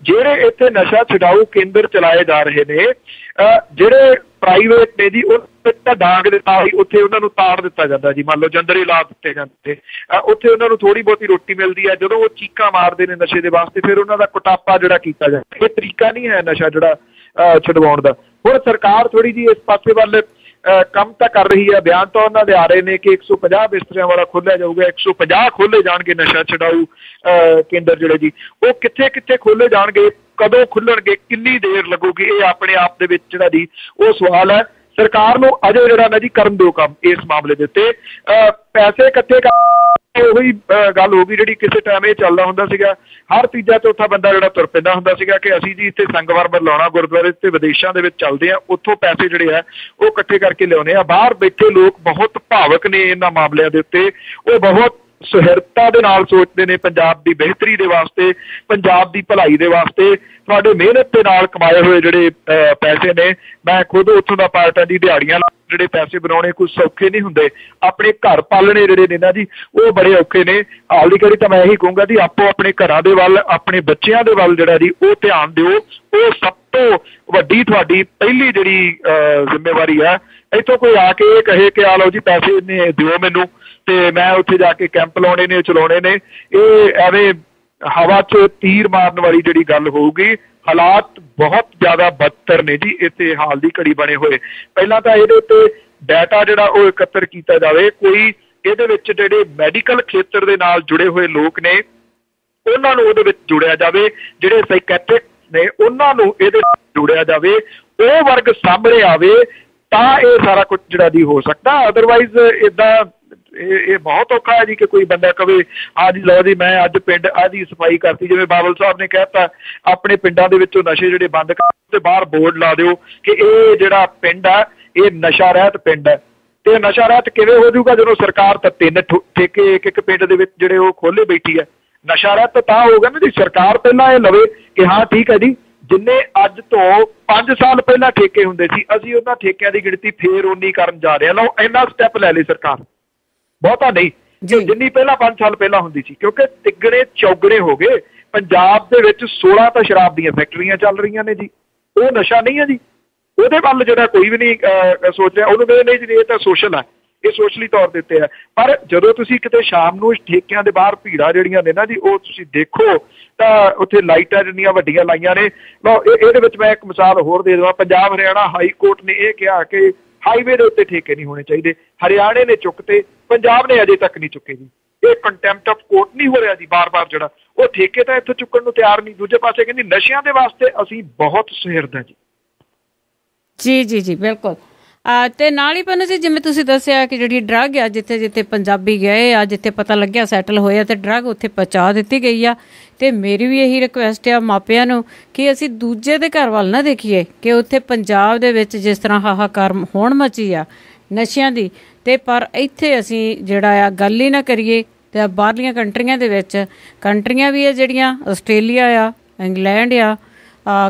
ਜਿਹੜੇ ਇੱਥੇ ਨਸ਼ਾ ਛਡਾਊ ਕੇਂਦਰ ਚਲਾਏ ਜਾ ਰਹੇ ਨੇ, ਜਿਹੜੇ ਪ੍ਰਾਈਵੇਟ ਨੇ ਜੀ, ਉਹ ਤਾਂ ਡਾਂਗ ਦੇ ਨਾਲ ਹੀ ਉੱਥੇ ਉਹਨਾਂ ਨੂੰ ਤਾੜ ਦਿੱਤਾ ਜਾਂਦਾ ਜੀ। ਮੰਨ ਲਓ ਜੰਦਰੇ ਲਾ ਦਿੱਤੇ ਜਾਂਦੇ, ਉੱਥੇ ਉਹਨਾਂ ਨੂੰ ਥੋੜ੍ਹੀ ਬਹੁਤੀ ਰੋਟੀ ਮਿਲਦੀ ਹੈ। ਜਦੋਂ ਉਹ ਚੀਕਾਂ ਮਾਰਦੇ ਨੇ ਨਸ਼ੇ ਦੇ ਵਾਸਤੇ, ਫਿਰ ਉਹਨਾਂ ਦਾ ਕੁਟਾਪਾ ਜਿਹੜਾ ਕੀਤਾ ਜਾਂਦਾ। ਇਹ ਤਰੀਕਾ ਨਹੀਂ ਹੈ ਨਸ਼ਾ ਜਿਹੜਾ ਛਡਵਾਉਣ ਦਾ। ਹੁਣ ਸਰਕਾਰ ਥੋੜ੍ਹੀ ਜਿਹੀ ਇਸ ਪਾਸੇ ਵੱਲ ਕੰਮ ਤਾਂ ਕਰ ਰਹੀ ਹੈ। ਬਿਆਨ ਤਾਂ ਉਹਨਾਂ ਦੇ ਆ ਰਹੇ ਨੇ ਕਿ 150 ਬਿਸਤਰਿਆਂ ਵਾਲਾ ਖੋਲ੍ਹਿਆ ਜਾਊਗਾ, 150 ਖੋਲ੍ਹੇ ਜਾਣਗੇ ਨਸ਼ਾ ਛਡਾਊ ਕੇਂਦਰ ਜਿਹੜੇ ਜੀ। ਉਹ ਕਿੱਥੇ ਕਿੱਥੇ ਖੋਲ੍ਹੇ ਜਾਣਗੇ, ਕਦੋਂ ਖੁੱਲਣਗੇ, ਕਿੰਨੀ ਦੇਰ ਲੱਗੂਗੀ, ਇਹ ਆਪਣੇ ਆਪ ਦੇ ਵਿੱਚ ਜਿਹੜਾ ਜੀ ਉਹ ਸਵਾਲ ਹੈ। ਸਰਕਾਰ ਨੂੰ ਅਜੇ ਜਿਹੜਾ ਨਾ ਜੀ ਕਰਨ ਦਿਓ ਕੰਮ ਇਸ ਮਾਮਲੇ ਦੇ ਉੱਤੇ। ਪੈਸੇ ਇਕੱਠੇ ਉਹੀ ਗੱਲ ਹੋ ਗਈ ਜਿਹੜੀ ਕਿਸੇ ਟਾਈਮ ਇਹ ਚੱਲਦਾ ਹੁੰਦਾ ਸੀਗਾ। ਹਰ ਤੀਜਾ ਚੌਥਾ ਬੰਦਾ ਜਿਹੜਾ ਤੁਰ ਪੈਂਦਾ ਹੁੰਦਾ ਸੀਗਾ ਕਿ ਅਸੀਂ ਜੀ ਇੱਥੇ ਸੰਗਮਰਮਰ ਲਾਉਣਾ ਗੁਰਦੁਆਰੇ ਤੇ, ਵਿਦੇਸ਼ਾਂ ਦੇ ਵਿੱਚ ਚੱਲਦੇ ਆ, ਉੱਥੋਂ ਪੈਸੇ ਜਿਹੜੇ ਆ ਉਹ ਇਕੱਠੇ ਕਰਕੇ ਲਿਆਉਣੇ ਆ। ਬਾਹਰ ਬੈਠੇ ਲੋਕ ਬਹੁਤ ਭਾਵਕ ਨੇ ਇਹਨਾਂ ਮਾਮਲਿਆਂ ਦੇ ਉੱਤੇ, ਉਹ ਬਹੁਤ ਸੁਹਿਰਦਤਾ ਦੇ ਨਾਲ ਸੋਚਦੇ ਨੇ ਪੰਜਾਬ ਦੀ ਬਿਹਤਰੀ ਦੇ ਵਾਸਤੇ, ਪੰਜਾਬ ਦੀ ਭਲਾਈ ਦੇ ਵਾਸਤੇ। ਤੁਹਾਡੇ ਮਿਹਨਤ ਦੇ ਨਾਲ ਕਮਾਏ ਹੋਏ ਜਿਹੜੇ ਪੈਸੇ ਨੇ, ਮੈਂ ਖੁਦ ਉੱਥੋਂ ਦਾ ਪਾਰਟ ਆ ਜੀ। ਦਿਹਾੜੀਆਂ ਜਿਹੜੇ ਪੈਸੇ ਬਣਾਉਣੇ ਕੁਝ ਸੌਖੇ ਨਹੀਂ ਹੁੰਦੇ, ਆਪਣੇ ਘਰ ਪਾਲਣੇ ਜਿਹੜੇ ਨੇ ਨਾ ਜੀ ਉਹ ਬੜੇ ਔਖੇ ਨੇ। ਹਾਲ ਦੀ ਘੜੀ ਤਾਂ ਮੈਂ ਇਹੀ ਕਹੂੰਗਾ ਜੀ, ਆਪੋ ਆਪਣੇ ਘਰਾਂ ਦੇ ਵੱਲ, ਆਪਣੇ ਬੱਚਿਆਂ ਦੇ ਵੱਲ ਜਿਹੜਾ ਜੀ ਉਹ ਧਿਆਨ ਦਿਓ। ਉਹ ਸਭ ਤੋਂ ਵੱਡੀ ਤੁਹਾਡੀ ਪਹਿਲੀ ਜਿਹੜੀ ਜ਼ਿੰਮੇਵਾਰੀ ਹੈ। ਇੱਥੋਂ ਕੋਈ ਆ ਕੇ ਇਹ ਕਹੇ ਕਿ ਆ ਲਓ ਜੀ ਪੈਸੇ ਨੇ ਦਿਓ ਮੈਨੂੰ ਤੇ ਮੈਂ ਉੱਥੇ ਜਾ ਕੇ ਕੈਂਪ ਲਾਉਣੇ ਨੇ, ਚਲਾਉਣੇ ਨੇ, ਇਹ ਐਵੇਂ ਹਵਾ 'ਚ ਤੀਰ ਮਾਰਨ ਵਾਲੀ ਜਿਹੜੀ ਗੱਲ ਹੋਊਗੀ। ਹਾਲਾਤ ਬਹੁਤ ਜ਼ਿਆਦਾ ਬਦਤਰ ਨੇ ਜੀ ਇੱਥੇ ਹਾਲ ਦੀ ਘੜੀ ਬਣੇ ਹੋਏ। ਪਹਿਲਾਂ ਤਾਂ ਇਹਦੇ ਉੱਤੇ ਡਾਟਾ ਜਿਹੜਾ ਉਹ ਇਕੱਤਰ ਕੀਤਾ ਜਾਵੇ। ਕੋਈ ਇਹਦੇ ਵਿੱਚ ਜਿਹੜੇ ਮੈਡੀਕਲ ਖੇਤਰ ਦੇ ਨਾਲ ਜੁੜੇ ਹੋਏ ਲੋਕ ਨੇ ਉਹਨਾਂ ਨੂੰ ਉਹਦੇ ਵਿੱਚ ਜੁੜਿਆ ਜਾਵੇ, ਜਿਹੜੇ ਸਾਈਕੈਟ੍ਰਿਕ ਨੇ ਉਹਨਾਂ ਨੂੰ ਇਹਦੇ ਵਿੱਚ ਜੁੜਿਆ ਜਾਵੇ, ਉਹ ਵਰਗ ਸਾਹਮਣੇ ਆਵੇ ਤਾਂ ਇਹ ਸਾਰਾ ਕੁਝ ਜਿਹੜਾ ਜੀ ਹੋ ਸਕਦਾ। ਅਦਰਵਾਈਜ਼ ਇੱਦਾਂ ਇਹ ਬਹੁਤ ਔਖਾ ਹੈ ਜੀ ਕਿ ਕੋਈ ਬੰਦਾ ਕਵੇ ਹਾਂ ਜੀ ਲਓ ਜੀ ਮੈਂ ਅੱਜ ਪਿੰਡ ਆਦੀ ਸਫਾਈ ਕਰਤੀ। ਜਿਵੇਂ ਬਾਬਲ ਸਾਹਿਬ ਨੇ ਕਹਿਤਾ ਆਪਣੇ ਪਿੰਡਾਂ ਦੇ ਵਿੱਚੋਂ ਨਸ਼ੇ ਜਿਹੜੇ ਬੰਦ ਕਰ ਤੇ ਬਾਹਰ ਬੋਰਡ ਲਾ ਦਿਓ ਕਿ ਇਹ ਜਿਹੜਾ ਪਿੰਡ ਆ ਇਹ ਨਸ਼ਾ ਰਹਿਤ ਪਿੰਡ ਹੈ। ਤੇ ਨਸ਼ਾ ਰਹਿਤ ਕਿਵੇਂ ਹੋ ਜਾਊਗਾ ਜਦੋਂ ਸਰਕਾਰ ਤਾਂ 3 ਠੇਕੇ ਇੱਕ ਪਿੰਡ ਦੇ ਵਿੱਚ ਜਿਹੜੇ ਉਹ ਖੋਲ੍ਹੇ ਬੈਠੀ ਹੈ। ਨਸ਼ਾ ਰਹਿਤ ਤਾਂ ਹੋਊਗਾ ਨਾ ਜੀ, ਸਰਕਾਰ ਪਹਿਲਾਂ ਇਹ ਲਵੇ ਕਿ ਹਾਂ ਠੀਕ ਹੈ ਜੀ, ਜਿੰਨੇ ਅੱਜ ਤੋਂ 5 ਸਾਲ ਪਹਿਲਾਂ ਠੇਕੇ ਹੁੰਦੇ ਸੀ ਅਸੀਂ ਉਹਨਾਂ ਠੇਕਿਆਂ ਦੀ ਗਿਣਤੀ ਫੇਰ ਓਨੀ ਕਰਨ ਜਾ ਰਹੇ ਹਾਂ। ਲਓ ਇੰਨਾ ਸਟੈਪ ਲੈ ਲਈ ਸਰਕਾਰ, ਬਹੁਤਾ ਨਹੀਂ ਜਿੰਨੀ ਪਹਿਲਾਂ 5 ਸਾਲ ਪਹਿਲਾਂ ਹੁੰਦੀ ਸੀ, ਕਿਉਂਕਿ ਤਿੱਗਣੇ ਚੌਗਣੇ ਹੋ ਗਏ। ਪੰਜਾਬ ਦੇ ਵਿੱਚ 16 ਤਾਂ ਸ਼ਰਾਬ ਦੀਆਂ ਫੈਕਟਰੀਆਂ ਚੱਲ ਰਹੀਆਂ ਨੇ ਜੀ, ਉਹ ਨਸ਼ਾ ਨਹੀਂ ਹੈ ਜੀ। ਉਹਦੇ ਵੱਲ ਜਿਹੜਾ ਕੋਈ ਵੀ ਨਹੀਂ ਸੋਚ ਰਿਹਾ, ਉਹਨੂੰ ਕਹਿੰਦੇ ਨਹੀਂ ਜੀ ਇਹ ਤਾਂ ਸੋਸ਼ਲ ਹੈ, ਇਹ ਸੋਸ਼ਲੀ ਤੌਰ ਦੇ ਉੱਤੇ ਹੈ। ਪਰ ਜਦੋਂ ਤੁਸੀਂ ਕਿਤੇ ਸ਼ਾਮ ਨੂੰ ਠੇਕਿਆਂ ਦੇ ਬਾਹਰ ਭੀੜਾਂ ਜਿਹੜੀਆਂ ਨੇ ਨਾ ਜੀ ਉਹ ਤੁਸੀਂ ਦੇਖੋ ਤਾਂ ਉੱਥੇ ਲਾਈਟਾਂ ਜਿੰਨੀਆਂ ਵੱਡੀਆਂ ਲਾਈਆਂ ਨੇ। ਲਓ ਇਹਦੇ ਵਿੱਚ ਮੈਂ ਇੱਕ ਮਿਸਾਲ ਹੋਰ ਦੇ ਦੇਵਾਂ। ਪੰਜਾਬ ਹਰਿਆਣਾ ਹਾਈ ਕੋਰਟ ਨੇ ਇਹ ਕਿਹਾ ਕਿ ਹਾਈਵੇ ਦੇ ਉੱਤੇ ਠੇਕੇ ਨਹੀਂ ਹੋਣੇ ਚਾਹੀਦੇ। ਹਰਿਆਣੇ ਨੇ ਚੁੱਕਤੇ, ਪੰਜਾਬ ਨੇ ਅਜੇ ਤੱਕ ਨਹੀਂ ਚੁੱਕੇ ਜੀ। ਇਹ ਕੰਟੈਂਪਟ ਆਫ ਕੋਰਟ ਨਹੀਂ ਹੋ ਰਿਹਾ ਜੀ। ਬਾਰ-ਬਾਰ ਜਿਹੜਾ ਉਹ ਠੇਕੇ ਤਾਂ ਇੱਥੋਂ ਚੁੱਕਣ ਨੂੰ ਤਿਆਰ ਨਹੀਂ। ਦੂਜੇ ਪਾਸੇ ਕਹਿੰਦੀ ਨਸ਼ਿਆਂ ਦੇ ਵਾਸਤੇ ਅਸੀਂ ਬਹੁਤ ਸੁਹਿਰਦ ਹਾਂ ਜੀ। ਜੀ ਬਿਲਕੁਲ। ਤੇ ਨਾਲ ਹੀ ਪੰਨੂ ਜੀ ਜਿਵੇਂ ਤੁਸੀਂ ਦੱਸਿਆ ਕਿ ਜਿਹੜੀ ਡਰੱਗ ਆ ਜਿੱਥੇ ਜਿੱਥੇ ਪੰਜਾਬੀ ਗਏ ਆ, ਜਿੱਥੇ ਪਤਾ ਲੱਗਿਆ ਸੈਟਲ ਹੋਇਆ ਤੇ ਡਰੱਗ ਉੱਥੇ ਪਹੁੰਚਾ ਦਿੱਤੀ ਗਈ ਆ। ਤੇ ਮੇਰੀ ਵੀ ਇਹੀ ਰਿਕੁਐਸਟ ਆ ਮਾਪਿਆਂ ਨੂੰ ਕਿ ਅਸੀਂ ਦੂਜੇ ਦੇ ਘਰ ਵੱਲ ਨਾ ਦੇਖੀਏ ਕਿ ਉੱਥੇ ਪੰਜਾਬ ਦੇ ਵਿੱਚ ਜਿਸ ਤਰ੍ਹਾਂ ਹਾਹਾਕਾਰ ਹੋਣ ਮਚੀ ਆ ਨਸ਼ਿਆਂ ਦੀ, ਤੇ ਪਰ ਇੱਥੇ ਅਸੀਂ ਜਿਹੜਾ ਆ ਗੱਲ ਹੀ ਨਾ ਕਰੀਏ। ਤੇ ਬਾਹਰਲੀਆਂ ਕੰਟਰੀਆਂ ਦੇ ਵਿੱਚ ਕੰਟਰੀਆਂ ਵੀ ਆ ਜਿਹੜੀਆਂ ਆਸਟ੍ਰੇਲੀਆ ਆ, ਇੰਗਲੈਂਡ ਆ,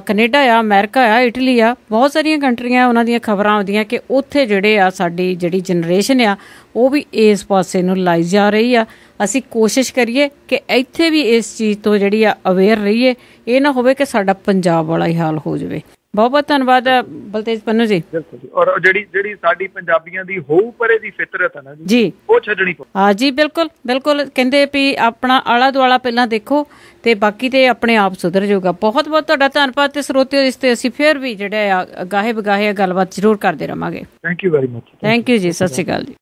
ਕੈਨੇਡਾ ਆ, ਅਮਰੀਕਾ ਆ, ਇਟਲੀ ਆ, ਬਹੁਤ ਸਾਰੀਆਂ ਕੰਟਰੀਆਂ ਉਹਨਾਂ ਦੀਆਂ ਖਬਰਾਂ ਆਉਂਦੀਆਂ ਕਿ ਉੱਥੇ ਜਿਹੜੇ ਆ ਸਾਡੀ ਜਿਹੜੀ ਜਨਰੇਸ਼ਨ ਆ ਉਹ ਵੀ ਇਸ ਪਾਸੇ ਨੂੰ ਲਾਈ ਜਾ ਰਹੀ ਆ। ਅਸੀਂ ਕੋਸ਼ਿਸ਼ ਕਰੀਏ ਕਿ ਇੱਥੇ ਵੀ ਇਸ ਚੀਜ਼ ਤੋਂ ਜਿਹੜੀ ਆ ਅਵੇਅਰ ਰਹੀਏ। ਇਹ ਨਾ ਹੋਵੇ ਕਿ ਸਾਡਾ ਪੰਜਾਬ ਵਾਲਾ ਹੀ ਹਾਲ ਹੋ ਜਾਵੇ। ਬਹੁਤ ਬਹੁਤ ਧੰਨਵਾਦ ਬਲਤੇਜ ਪੰਨੂ ਜੀ। ਬਿਲਕੁਲ ਜੀ। ਔਰ ਜਿਹੜੀ ਸਾਡੀ ਪੰਜਾਬੀਆਂ ਦੀ ਹੋਊ ਪਰੇ ਦੀ ਫਿਤਰਤ ਹੈ ਨਾ ਜੀ ਉਹ ਛੱਡਣੀ ਪਊ। ਹਾਂ ਜੀ ਬਿਲਕੁਲ ਕਹਿੰਦੇ ਵੀ ਆਪਣਾ ਆਲਾ ਦੁਆਲਾ ਪਹਿਲਾਂ ਦੇਖੋ ਤੇ ਬਾਕੀ ਤੇ ਆਪਣੇ ਆਪ ਸੁਧਰ ਜਾਊਗਾ। ਬਹੁਤ ਬਹੁਤ ਤੁਹਾਡਾ ਧੰਨਵਾਦ। ਤੇ ਸਰੋਤਿਓ ਇਸ ਤੇ ਅਸੀਂ ਫਿਰ ਵੀ ਜਿਹੜੇ ਆ ਗਾਹੇ ਬਗਾਹੇ ਗੱਲਬਾਤ ਜ਼ਰੂਰ ਕਰਦੇ ਰਹਾਂਗੇ। Thank you very much. Thank you ਜੀ। ਸਤਿ ਸ਼੍ਰੀ ਅਕਾਲ ਜੀ।